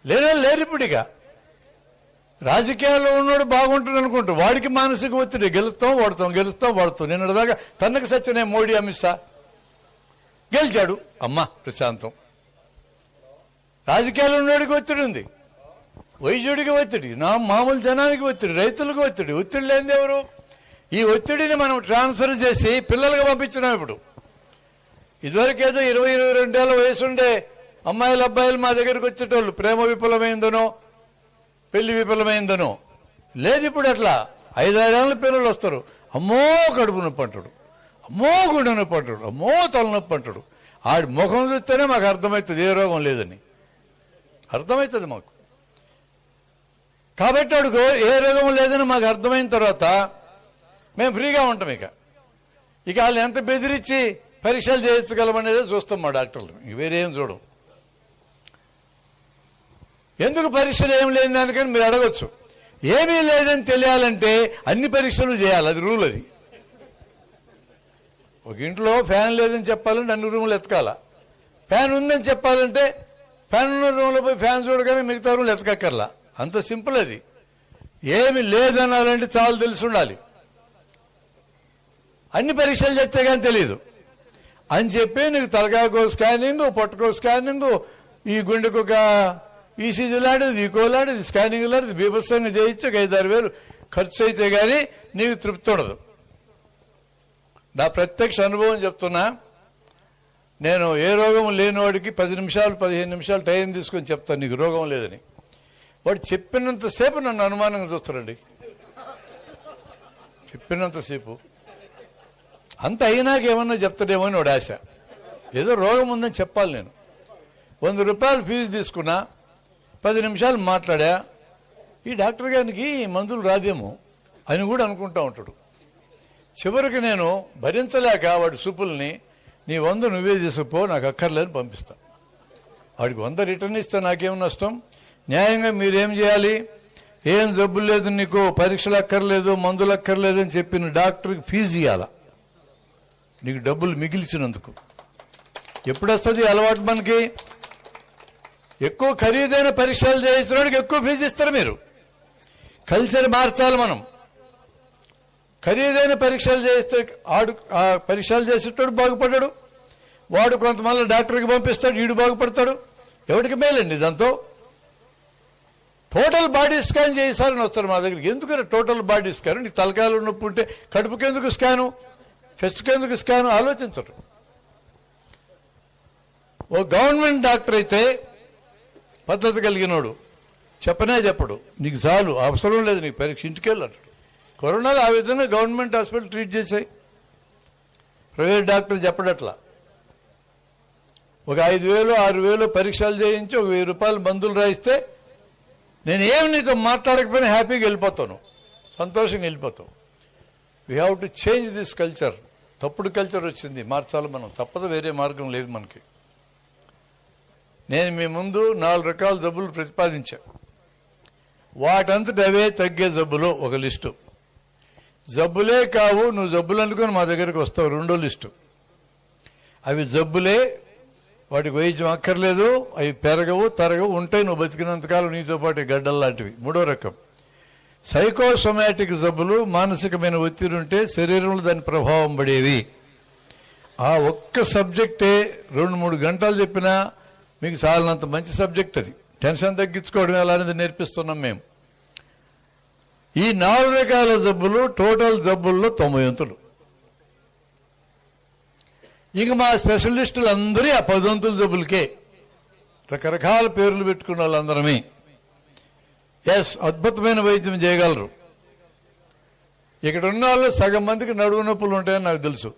లేరు ఇప్పుడు. ఇక రాజకీయాల్లో ఉన్నోడు బాగుంటుంది అనుకుంటూ వాడికి మానసిక ఒత్తిడి. గెలుస్తాం వాడుతాం. నిన్నటిదాకా తనకు సత్యనే మోడీ అమిత్ షా గెలిచాడు, అమ్మ ప్రశాంతం. రాజకీయాల్లో ఉన్నోడికి ఒత్తిడి ఉంది, వైద్యుడికి ఒత్తిడి, మామూలు జనానికి ఒత్తిడి, రైతులకు ఒత్తిడి. ఒత్తిడి లేనిది ఎవరు? ఈ ఒత్తిడిని మనం ట్రాన్స్ఫర్ చేసి పిల్లలకు పంపించడం. ఇప్పుడు ఇదివరకేదో 20-22 ఏళ్ళ వయసు ఉండే అమ్మాయిలు అబ్బాయిలు మా దగ్గరికి వచ్చేటోళ్ళు, ప్రేమ విఫలమైందనో పెళ్లి విఫలమైందనో. లేదు ఇప్పుడు అట్లా. 5-6 ఏళ్ళ పిల్లలు వస్తారు, అమ్మో కడుపు నొప్పి అంటాడు, అమ్మో గుండె నొప్పి అంటాడు, అమ్మో తలనొప్పి అంటాడు. ఆడి ముఖం చూస్తేనే మాకు అర్థమవుతుంది ఏ రోగం లేదని, అర్థమవుతుంది మాకు. కాబట్టి వాడికి ఏ రోగం లేదని మాకు అర్థమైన తర్వాత మేము ఫ్రీగా ఉంటాం. ఇక వాళ్ళు ఎంత బెదిరించి పరీక్షలు చేయించగలమనేది చూస్తాం మా డాక్టర్లు, వేరేం చూడం. ఎందుకు పరీక్షలు ఏం లేని దానికని మీరు అడగచ్చు. ఏమీ లేదని తెలియాలంటే అన్ని పరీక్షలు చేయాలి, అది రూల్. అది ఒక ఇంట్లో ఫ్యాన్ లేదని చెప్పాలంటే అన్ని రూములు ఎతకాల. ఫ్యాన్ ఉందని చెప్పాలంటే ఫ్యాన్ ఉన్న రూమ్లో పోయి ఫ్యాన్ చూడగానే మిగతా రూములు ఎతకక్కర్లా. అంత సింపుల్ అది. ఏమి లేదనాలంటే చాలా తెలిసి ఉండాలి. అన్ని పరీక్షలు చేస్తే కానీ తెలియదు అని చెప్పి నీకు తలకాయకో స్కానింగ్, పొట్టకో స్కానింగ్, ఈ గుండెకు ఒక ఈసీజీ లాంటిది, ఈకో లాంటిది, స్కానింగ్ లాంటిది బీభత్సంగా చేయొచ్చు. 5-6 వేలు ఖర్చు అయితే కానీ నీకు తృప్తి ఉండదు. నా ప్రత్యక్ష అనుభవం చెప్తున్నా. నేను ఏ రోగం లేనివాడికి 10 నిమిషాలు 15 నిమిషాలు టైం తీసుకొని చెప్తాను నీకు రోగం లేదని. వాడు చెప్పినంతసేపు నన్ను అనుమానంగా చూస్తారండి. చెప్పినంతసేపు అంత అయినాక ఏమన్నా చెప్తాడేమో అని వాడు ఆశ. ఏదో రోగం ఉందని చెప్పాలి. నేను 100 రూపాయలు ఫీజు తీసుకున్నా, 10 నిమిషాలు మాట్లాడా, ఈ డాక్టర్ గారికి మందులు రాదేమో అని కూడా అనుకుంటా ఉంటాడు. చివరికి నేను భరించలేక వాడి సూపుల్ని నీ 100 నువ్వే చేసుకుపో, నాకు అక్కర్లేదని పంపిస్తా. వాడికి 100 రిటర్న్ ఇస్తే నాకేం నష్టం? న్యాయంగా మీరేం చేయాలి? ఏం జబ్బులు లేదు నీకు, పరీక్షలు అక్కర్లేదు, మందులు అక్కర్లేదు అని చెప్పిన డాక్టర్కి ఫీజు ఇవ్వాలా, నీకు డబ్బులు మిగిల్చినందుకు. ఎప్పుడు వస్తుంది అలవాటు మనకి? ఎక్కువ ఖరీదైన పరీక్షలు చేయించడానికి ఎక్కువ ఫీజు ఇస్తారు మీరు. కల్చర్ మార్చాలి మనం. ఖరీదైన పరీక్షలు చేస్తే ఆ పరీక్షలు చేసేటోడు బాగుపడ్డాడు, వాడు కొంతమంది డాక్టర్కి పంపిస్తాడు, వీడు బాగుపడతాడు. ఎవరికి మేలండి దాంతో? టోటల్ బాడీ స్కాన్ చేయిస్తారని వస్తారు మా దగ్గరికి. ఎందుకు టోటల్ బాడీ స్కాన్? నీకు తలకాయలు నొప్పి ఉంటే కడుపుకి ఎందుకు స్కాను, చెస్ట్కి ఎందుకు స్కాను ఆలోచించరు. ఓ గవర్నమెంట్ డాక్టర్ అయితే పద్ధతి కలిగినోడు చెప్పడు, నీకు చాలు అవసరం లేదు నీకు పరీక్ష, ఇంటికి వెళ్ళాడు. కరోనాలో ఆ విధంగా గవర్నమెంట్ హాస్పిటల్ ట్రీట్ చేశాయి. ప్రైవేట్ డాక్టర్ చెప్పడట్లా. ఒక 5,000 6,000 పరీక్షలు చేయించి ఒక 1,000 రూపాయలు మందులు రాయిస్తే నేను ఏమి నీతో మాట్లాడకపోయినా హ్యాపీగా వెళ్ళిపోతాను, సంతోషంగా వెళ్ళిపోతావు. We have to change this culture. తప్పుడు కల్చర్ వచ్చింది, మార్చాలి మనం, తప్పదు, వేరే మార్గం లేదు మనకి. నేను మీ ముందు 4 రకాల జబ్బులు ప్రతిపాదించా. వాటంతట అవే తగ్గే జబ్బులు ఒక లిస్టు. జబ్బులే కావు, నువ్వు జబ్బులు అనుకుని మా దగ్గరికి వస్తావు, 2వ లిస్టు. అవి జబ్బులే, వాటికి వైద్యం అక్కర్లేదు, అవి పెరగవు తరగవు, ఉంటాయి నువ్వు బతికినంతకాలం నీతో పాటు గడ్డలు లాంటివి. 3వ రకం సైకోసోమాటిక్ జబ్బులు. మానసికమైన ఒత్తిడి ఉంటే శరీరంలో దాని ప్రభావం పడేవి. ఆ ఒక్క సబ్జెక్టే 2-3 గంటలు చెప్పినా మీకు చాలినంత మంచి సబ్జెక్ట్ అది. టెన్షన్ తగ్గించుకోవడం ఎలా అనేది నేర్పిస్తున్నాం మేము. ఈ 4 రకాల జబ్బులు టోటల్ జబ్బుల్లో 90 వంతులు. ఇంక మా స్పెషలిస్టులు అందరూ ఆ 10 వంతుల జబ్బులకే రకరకాల పేర్లు పెట్టుకున్న వాళ్ళందరమే. అద్భుతమైన వైద్యం చేయగలరు. ఇక్కడ ఉన్న వాళ్ళు సగం మందికి నడువు నొప్పులు ఉంటాయని నాకు తెలుసు.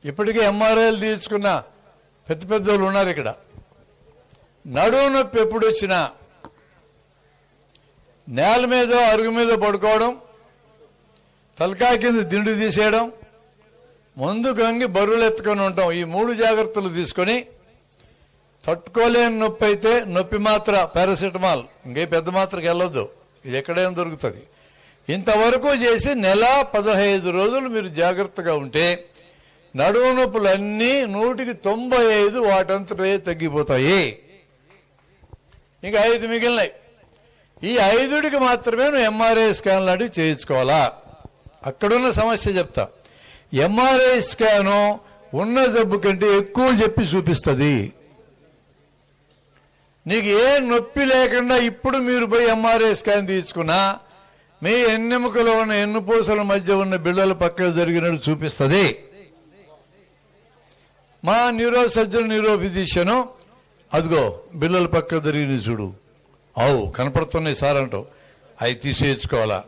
ఇప్పటికే ఎంఆర్ఐలు తీసుకున్న పెద్ద పెద్ద వాళ్ళు ఉన్నారు ఇక్కడ. నడువు నొప్పి ఎప్పుడు వచ్చినా నేల మీద అరుగు మీద పడుకోవడం, తలకాయ కింద దిండు తీసేయడం, ముందు గంగి బరువులు ఎత్తుకొని ఉంటాం. ఈ 3 జాగ్రత్తలు తీసుకొని తట్టుకోలేని నొప్పి అయితే నొప్పి మాత్ర పారాసిటమాల్, ఇంకే పెద్ద మాత్రకి వెళ్ళొద్దు, ఇది ఎక్కడైనా దొరుకుతుంది. ఇంతవరకు చేసి నెల 15 రోజులు మీరు జాగ్రత్తగా ఉంటే నడుము నొప్పులన్నీ 195 వాటంతటే తగ్గిపోతాయి. ఇంకా 5 మిగిలినాయి. ఈ 5కి మాత్రమే నువ్వు ఎంఆర్ఐ స్కాన్ లాంటివి చేయించుకోవాలా. అక్కడున్న సమస్య చెప్తా. ఎంఆర్ఐ స్కాను ఉన్న జబ్బు కంటే ఎక్కువ చెప్పి చూపిస్తుంది. నీకు ఏ నొప్పి లేకుండా ఇప్పుడు మీరు పోయి ఎంఆర్ఐ స్కాన్ తీసుకున్నా మీ ఎన్నెముకలో ఉన్న ఎన్నుపూసల మధ్య ఉన్న బిళ్ళల పక్కన జరిగినట్టు చూపిస్తుంది. మా న్యూరో సర్జన్ న్యూరో ఫిజిషియను అదిగో బిళ్ళల పక్క జరిగినవి చూడు, అవు కనపడుతున్నాయి సార్ అంటావు, అవి తీసేయించుకోవాలా.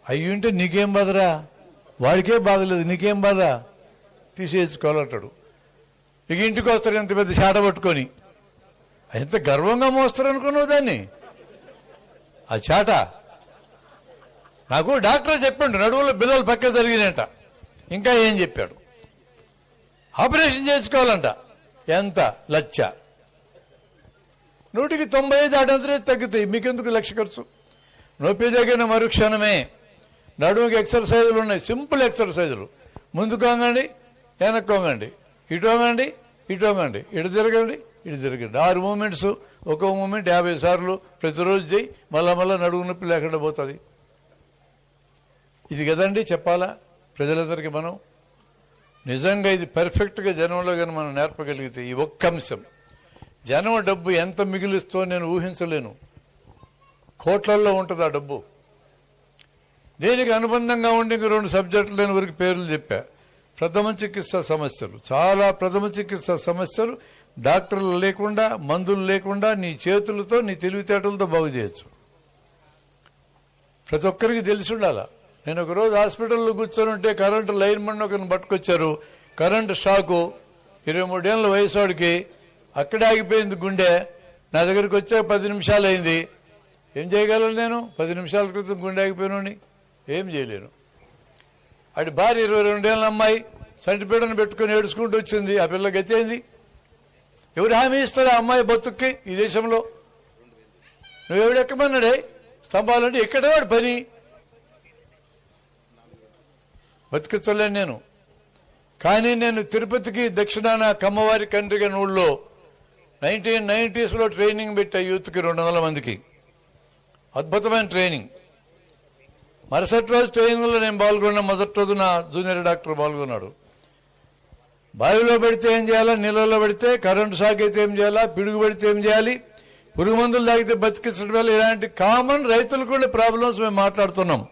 అవి ఉంటే నీకేం బాధరా, వాడికే బాధ లేదు, నీకేం బాధ, తీసేయించుకోవాలంటాడు. ఇక ఇంటికి వస్తారు ఎంత పెద్ద చాట పట్టుకొని, ఎంత గర్వంగా మోస్తారు అనుకున్నావు దాన్ని, ఆ చాట. నాకు డాక్టర్ చెప్పాడు నడువులో బిళ్ళల పక్క జరిగినట్ట. ఇంకా ఏం చెప్పాడు, ఆపరేషన్ చేసుకోవాలంట. ఎంత? 1,00,000. 195 దాటంతరే తగ్గుతాయి. మీకెందుకు 1,00,000 ఖర్చు? నొప్పి తగ్గిన మరుక్షణమే నడుముకి ఎక్సర్సైజులు ఉన్నాయి, సింపుల్ ఎక్సర్సైజులు. ముందుకు వంగండి, వెనక్కి వంగండి, ఇటు వంగండి, ఇటు వంగండి, ఇటు తిరగండి, ఇటు తిరగండి. 6 మూమెంట్స్, ఒక్కో మూమెంట్ 50 సార్లు ప్రతిరోజు చేయి. మళ్ళా నడుము నొప్పి లేకుండా పోతుంది. ఇది కదండి చెప్పాలా ప్రజలందరికీ. మనం నిజంగా ఇది పర్ఫెక్ట్గా జనంలో కానీ మనం నేర్పగలిగితే ఈ ఒక్క అంశం, జనం డబ్బు ఎంత మిగిలిస్తో నేను ఊహించలేను. కోట్లల్లో ఉంటుంది ఆ డబ్బు. దీనికి అనుబంధంగా ఉండి ఇంక 2 సబ్జెక్టులు లేని వరకు పేర్లు చెప్పా. ప్రథమ చికిత్స సమస్యలు, చాలా ప్రథమ చికిత్స సమస్యలు డాక్టర్లు లేకుండా, మందులు లేకుండా నీ చేతులతో నీ తెలివితేటలతో బాగు చేయొచ్చు. ప్రతి ఒక్కరికి తెలిసి ఉండాలా. నేను ఒకరోజు హాస్పిటల్లో కూర్చొని ఉంటే కరెంటు లైన్ మన్ ఒకరిని పట్టుకొచ్చారు. కరెంటు షాకు, 23 ఏళ్ళ వయసుడికి అక్కడే ఆగిపోయింది గుండె. నా దగ్గరికి వచ్చాక 10 నిమిషాలు అయింది. ఏం చేయగలను నేను? 10 నిమిషాల క్రితం గుండె ఆగిపోయినోని ఏం చేయలేను. అటు భార్య 22 ఏళ్ళ అమ్మాయి సంటిపీడను పెట్టుకుని ఏడుచుకుంటూ వచ్చింది. ఆ పిల్ల గతి అయింది. ఎవరు హామీ ఇస్తారు ఆ అమ్మాయి బతుక్కి ఈ దేశంలో? నువ్వెవడు ఎక్కమన్నాడే స్తంభాలంటే ఎక్కడేవాడు పని, బతికించలేను నేను. కానీ నేను తిరుపతికి దక్షిణాన కమ్మవారి కండ్రిగ ఊళ్ళో 1990s ట్రైనింగ్ పెట్టా యూత్కి 200 మందికి. అద్భుతమైన ట్రైనింగ్. మరుసటి రోజు ట్రైనింగ్లో నేను పాల్గొన్నా. మొదటి రోజు నా జూనియర్ డాక్టర్ పాల్గొన్నాడు. బావిలో పడితే ఏం చేయాలా, నీళ్ళలో పడితే, కరెంటు షాక్ అయితే ఏం చేయాలా, పిడుగు పడితే ఏం చేయాలి, పురుగు మందులు తాగితే బతికించడం వల్ల ఇలాంటి కామన్ రైతులకు కూడా ప్రాబ్లమ్స్ మేము మాట్లాడుతున్నాం.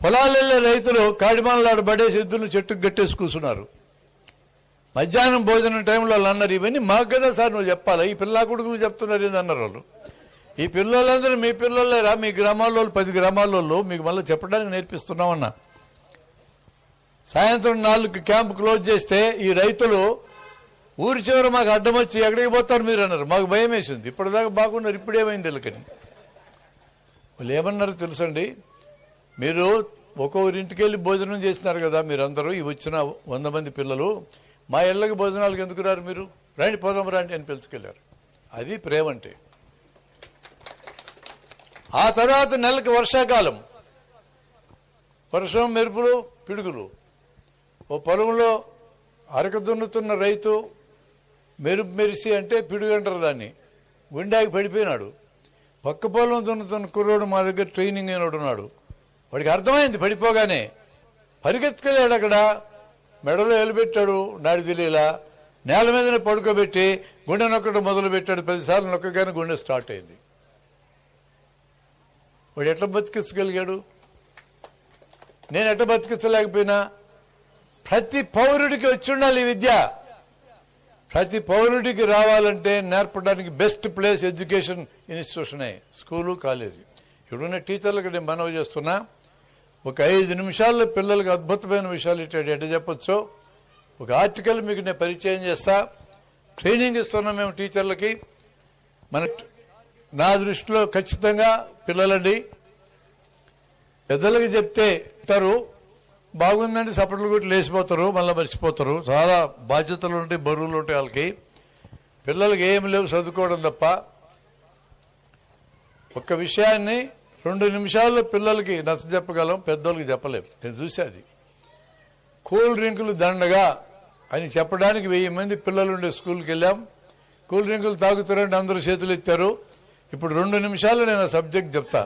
పొలాలు వెళ్ళే రైతులు కాడిమాలలాడు పడేసి ఎద్దులు చెట్టుకు గట్టేసి కూర్చున్నారు. మధ్యాహ్నం భోజనం టైంలో వాళ్ళు అన్నారు, ఇవన్నీ మాకు కదా సార్ నువ్వు చెప్పాలా, ఈ పిల్ల కొడుకులు చెప్తున్నారు ఇది అన్నారు వాళ్ళు. ఈ పిల్లలందరూ మీ పిల్లలేరా, మీ గ్రామాల్లో 10 గ్రామాల్లో మీకు మళ్ళీ చెప్పడానికి నేర్పిస్తున్నామన్నా. సాయంత్రం 4కి క్యాంప్ క్లోజ్ చేస్తే ఈ రైతులు ఊరి చివర మాకు అడ్డం వచ్చి ఎక్కడికి పోతారు మీరు అన్నారు. మాకు భయం వేసింది. ఇప్పటిదాకా బాగున్నారు, ఇప్పుడేమైంది వీళ్ళకని. వాళ్ళు ఏమన్నారు తెలుసండి, మీరు ఒక్కొక్కరింటికి వెళ్ళి భోజనం చేసినారు కదా మీరందరూ, ఈ వచ్చిన 100 మంది పిల్లలు, మా ఇళ్ళకి భోజనాలకు ఎందుకు రారు మీరు, రండి పోదాం రండి అని పిలుచుకెళ్ళారు. అది ప్రేమ అంటే. ఆ తర్వాత నెలకి వర్షాకాలం, వర్షం, మెరుపులు, పిడుగులు. ఓ పొలంలో అరక దున్నుతున్న రైతు మెరుపు మెరిసి అంటే పిడుగు అంటారు దాన్ని, గుండెకి పడిపోయినాడు. పక్క పొలం దున్నుతున్న కుర్రోడు మా దగ్గర ట్రైనింగ్ అయినోడు ఉన్నాడు. వాడికి అర్థమైంది పడిపోగానే, పరిగెత్తుకెళ్ళాడు. అక్కడ మెడలో ఎలుబెట్టాడు, నాడి తెలియలా, నేల మీదనే పడుకోబెట్టి గుండె నొక్కడం మొదలు పెట్టాడు. 10 సార్లు నొక్కగానే గుండె స్టార్ట్ అయింది. వాడు ఎట్లా బతికించగలిగాడు? నేను ఎట్లా బతికించలేకపోయినా? ప్రతి పౌరుడికి వచ్చి ఉండాలి ఈ విద్య. ప్రతి పౌరుడికి రావాలంటే నేర్పడానికి బెస్ట్ ప్లేస్ ఎడ్యుకేషన్ ఇన్స్టిట్యూషనే స్కూలు, కాలేజీ. ఇప్పుడున్న టీచర్లకు నేను మనవి చేస్తున్నా, ఒక 5 నిమిషాల్లో పిల్లలకు అద్భుతమైన విషయాలు ఎట్లా చెప్పొచ్చో ఒక ఆర్టికల్ మీకు నేను పరిచయం చేస్తా. ట్రైనింగ్ ఇస్తున్నాం మేము టీచర్లకి. నా దృష్టిలో ఖచ్చితంగా పిల్లలండి, పెద్దలకి చెప్తే అంటారు బాగుందండి, సపట్లు కొట్టి లేచిపోతారు, మళ్ళీ మర్చిపోతారు. చాలా బాధ్యతలు ఉంటాయి, బరువులు ఉంటాయి వాళ్ళకి. పిల్లలకి ఏమి లేవు, చదువుకోవడం తప్ప. ఒక్క విషయాన్ని 2 నిమిషాల్లో పిల్లలకి నచ్చ చెప్పగలం, పెద్దోళ్ళకి చెప్పలేము. నేను చూసేది కూల్ డ్రింకులు దండగా అని చెప్పడానికి 1000 మంది పిల్లలు ఉండే స్కూల్కి వెళ్ళాం. కూల్ డ్రింకులు తాగుతారంటే అందరూ చేతులు ఎత్తారు. ఇప్పుడు 2 నిమిషాల్లో నేను ఆ సబ్జెక్ట్ చెప్తా.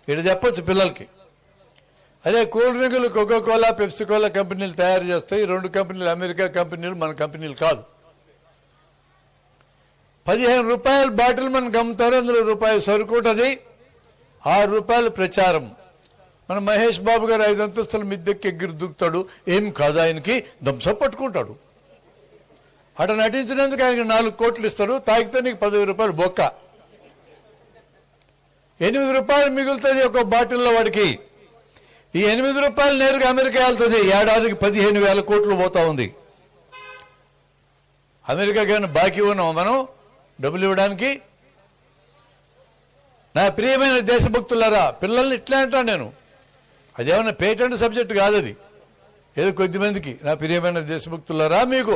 ఇక్కడ చెప్పొచ్చు పిల్లలకి. అదే కూల్ డ్రింకులు కోకోకోలా, పెప్సికోలా కంపెనీలు తయారు చేస్తాయి. 2 కంపెనీలు అమెరికా కంపెనీలు, మన కంపెనీలు కాదు. 15 రూపాయల బాటిల్ మనకు అమ్ముతారు, అందులో రూపాయి సరుకు ఉంటుంది, 6 రూపాయలు ప్రచారం. మన మహేష్ బాబు గారు 5 అంతస్తుల మిద్దెక్కి ఎగిరి దూకుతాడు, ఏం కాదు ఆయనకి, దంసప్ పట్టుకుంటాడు. అట నటించినందుకు ఆయనకి 4 కోట్లు ఇస్తారు, తాగితే నీకు 15 రూపాయలు బొక్క. 8 రూపాయలు మిగులుతుంది ఒక బాటిల్లో వాడికి. ఈ 8 రూపాయలు నేరుగా అమెరికా వెళ్తుంది, ఏడాదికి 15,000 కోట్లు పోతా ఉంది. అమెరికాకైనా బాకీ ఉన్నాం మనం డబ్బులు ఇవ్వడానికి? నా ప్రియమైన దేశభక్తులారా, పిల్లల్ని ఇట్లా అంటాను నేను. అదేమన్నా పేటెంట్ సబ్జెక్ట్ కాదు, అది ఏదో కొద్దిమందికి. నా ప్రియమైన దేశభక్తులారా, మీకు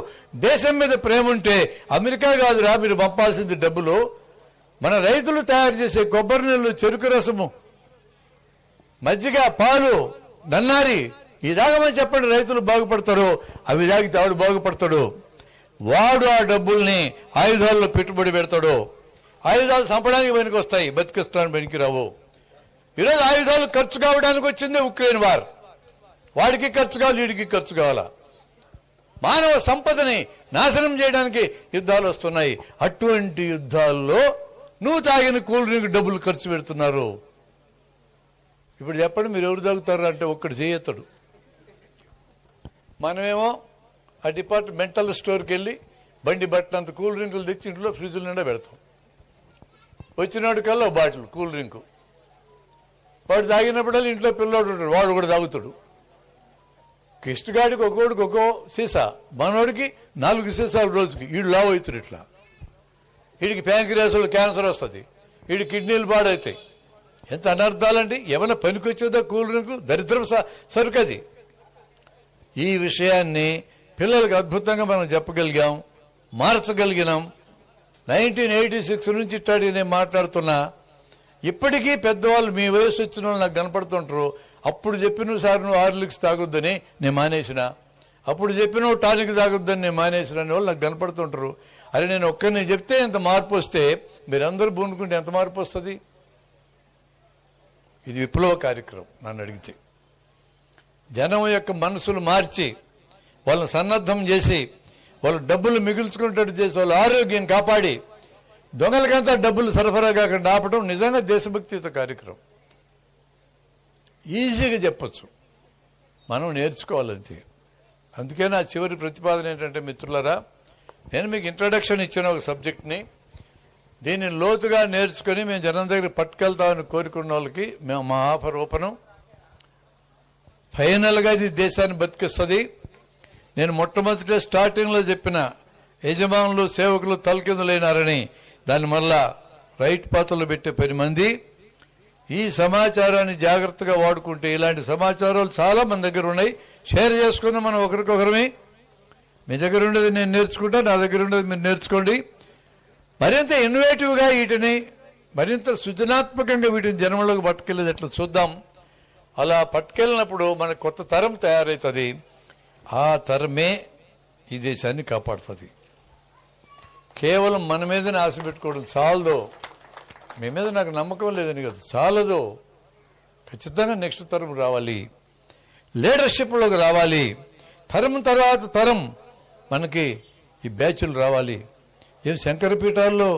దేశం మీద ప్రేమ ఉంటే అమెరికా కాదురా మీరు పంపాల్సింది డబ్బులు. మన రైతులు తయారు చేసే కొబ్బరి నీళ్ళు, చెరుకు రసము, మజ్జిగ, పాలు, నన్నారి ఈ తాగమని చెప్పండి, రైతులు బాగుపడతారు. అవి తాగితే ఆవిడ బాగుపడతాడు. వాడు ఆ డబ్బుల్ని ఆయుధాల్లో పెట్టుబడి పెడతాడు. ఆయుధాలు చంపడానికి వెనుక వస్తాయి, బతికిస్తాను వెనక్కి రావు. ఈరోజు ఆయుధాలు ఖర్చు కావడానికి వచ్చిందే ఉక్రెయిన్ వార్. వాడికి ఖర్చు కావాలి, వీడికి ఖర్చు కావాలా? మానవ సంపదని నాశనం చేయడానికి యుద్ధాలు వస్తున్నాయి. అటువంటి యుద్ధాల్లో నువ్వు తాగిన కూల్ డ్రింక్ డబ్బులు ఖర్చు పెడుతున్నారు. ఇప్పుడు చెప్పండి, మీరు ఎవరు తాగుతారు అంటే ఒక్కడు చేయొత్తాడు. మనమేమో ఆ డిపార్ట్మెంటల్ స్టోర్కి వెళ్ళి బండి బట్టనంత కూల్ డ్రింకులు తెచ్చి ఇంట్లో ఫ్రిడ్జ్ల నిండా పెడతాం. వచ్చినాడు కల్లా బాటిల్ కూల్ డ్రింకు. వాడు తాగినప్పుడల్లా ఇంట్లో పిల్లోడు ఉంటాడు, వాడు కూడా తాగుతాడు. కిష్టగాడికి ఒక్కోడికి ఒక్కో సీసా, మనోడికి 4 సీసాలు రోజుకి. వీడు లావు అవుతాడు. ఇట్లా వీడికి ప్యాంక్రియాస్లో క్యాన్సర్ వస్తుంది, వీడి కిడ్నీలు పాడవుతాయి. ఎంత అనర్థాలండి! ఏమైనా పనికొచ్చేదా కూల్ డ్రింకు? దరిద్రం సరుకు అది. ఈ విషయాన్ని పిల్లలకు అద్భుతంగా మనం చెప్పగలిగాం, మార్చగలిగినాం. 1986 నుంచి ఇట్టాడి నేను మాట్లాడుతున్నా. ఇప్పటికీ పెద్దవాళ్ళు మీ వయసు వచ్చిన వాళ్ళు నాకు కనపడుతుంటారు. అప్పుడు చెప్పిన సార్ నువ్వు హార్లిక్స్ తాగొద్దని నేను మానేసిన, అప్పుడు చెప్పిన టానిక్ తాగొద్దని నేను మానేసిన అని వాళ్ళు నాకు కనపడుతుంటారు. అరే నేను ఒక్కరిని చెప్తే ఎంత మార్పు వస్తే మీరందరూ పూనుకుంటే ఎంత మార్పు వస్తుంది? ఇది విప్లవ కార్యక్రమం. నన్ను అడిగితే జనం యొక్క మనసులు మార్చి వాళ్ళని సన్నద్ధం చేసి వాళ్ళు డబ్బులు మిగుల్చుకునేటట్టు చేసి వాళ్ళ ఆరోగ్యం కాపాడి దొంగలకంతా డబ్బులు సరఫరా కాకుండా ఆపడం నిజంగా దేశభక్తియుత కార్యక్రమం. ఈజీగా చెప్పచ్చు, మనం నేర్చుకోవాలంతే. అందుకే నా చివరి ప్రతిపాదన ఏంటంటే మిత్రులారా, నేను మీకు ఇంట్రడక్షన్ ఇచ్చిన ఒక సబ్జెక్ట్ని, దీన్ని లోతుగా నేర్చుకొని మేము జనం దగ్గర పట్టుకెళ్తామని కోరుకున్న వాళ్ళకి మేము మా ఆఫర్ ఓపెను. ఫైనల్గా ఇది దేశాన్ని బతికిస్తుంది. నేను మొట్టమొదటి స్టార్టింగ్లో చెప్పిన యజమానులు సేవకులు తలకిందులైనారని దాన్ని మళ్ళా రైట్ పాత్రలో పెట్టే 10 మంది ఈ సమాచారాన్ని జాగ్రత్తగా వాడుకుంటే, ఇలాంటి సమాచారాలు చాలా మన దగ్గర ఉన్నాయి, షేర్ చేసుకుందాం మనం ఒకరికొకరమే. మీ దగ్గర ఉండేది నేను నేర్చుకుంటా, నా దగ్గర ఉండేది మీరు నేర్చుకోండి. మరింత ఇన్నోవేటివ్గా వీటిని, మరింత సృజనాత్మకంగా వీటిని జనంలోకి పట్టుకెళ్ళేది ఎట్లా చూద్దాం. అలా పట్టుకెళ్ళినప్పుడు మన కొత్త తరం తయారవుతుంది. ఆ తరమే ఈ దేశాన్ని కాపాడుతుంది. కేవలం మన మీదనే ఆశ పెట్టుకోవడం చాలదు. మీ మీద నాకు నమ్మకం లేదని కాదు, చాలదు. ఖచ్చితంగా నెక్స్ట్ తరం రావాలి, లీడర్షిప్లోకి రావాలి. తరం తర్వాత తరం మనకి ఈ బ్యాచ్లు రావాలి. ఏం శంకర పీఠాల్లో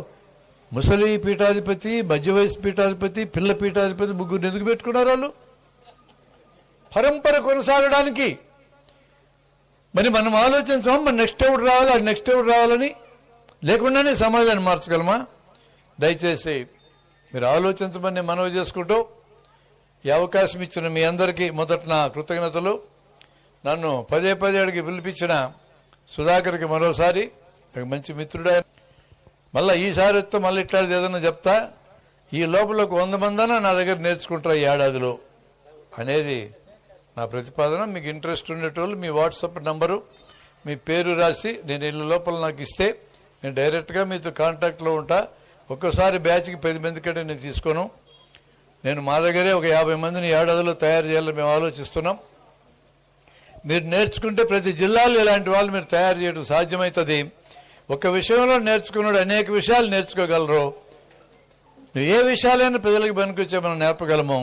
ముసలి పీఠాధిపతి, మధ్య వయసు పీఠాధిపతి, పిల్ల పీఠాధిపతి ముగ్గురు ఎందుకు పెట్టుకున్నారు? వాళ్ళు పరంపర కొనసాగడానికి. మరి మనం ఆలోచించాం, మన నెక్స్ట్ ఎవరు రావాలి, అది నెక్స్ట్ ఎవరు రావాలని. లేకుండానే సమాజాన్ని మార్చగలమా? దయచేసి మీరు ఆలోచించమని మనవి చేసుకుంటూ ఈ అవకాశం ఇచ్చిన మీ అందరికీ మొదట నా కృతజ్ఞతలు. నన్ను పదే అడిగి పిలిపించిన సుధాకర్కి మరోసారి, మంచి మిత్రుడే. మళ్ళీ ఈసారి వస్తే మళ్ళీ ఇట్లాంటిది ఏదన్నా చెప్తా. ఈ లోపల 100 మందన నా దగ్గర నేర్చుకుంటారు ఈ ఏడాదిలో అనేది నా ప్రతిపాదన. మీకు ఇంట్రెస్ట్ ఉండేటోళ్ళు మీ వాట్సాప్ నంబరు, మీ పేరు రాసి నేను ఇళ్ళ లోపల నాకు ఇస్తే నేను డైరెక్ట్గా మీతో కాంటాక్ట్లో ఉంటా. ఒక్కోసారి బ్యాచ్కి 10 మంది కంటే నేను తీసుకోను. నేను మా దగ్గరే ఒక 50 మందిని ఏడాదిలో తయారు చేయాలని మేము ఆలోచిస్తున్నాం. మీరు నేర్చుకుంటే ప్రతి జిల్లాలో ఇలాంటి వాళ్ళు మీరు తయారు చేయడం సాధ్యమవుతుంది. ఒక విషయంలో నేర్చుకున్నాడు అనేక విషయాలు నేర్చుకోగలరు. ఏ విషయాలైనా ప్రజలకు పనికొచ్చే మనం నేర్పగలము.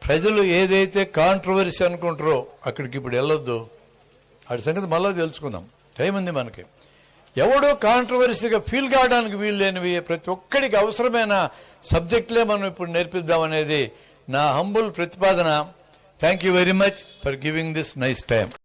ప్రజలు ఏదైతే కాంట్రవర్సీ అనుకుంటారో అక్కడికి ఇప్పుడు వెళ్ళొద్దు. వాటి సంగతి మళ్ళీ తెలుసుకుందాం, టైం ఉంది మనకి. ఎవడో కాంట్రవర్సీగా ఫీల్ కావడానికి వీలు లేనివి ప్రతి ఒక్కడికి అవసరమైన సబ్జెక్టులే మనం ఇప్పుడు నేర్పిద్దామనేది నా హంబుల్ ప్రతిపాదన. Thank you very much for giving this nice time.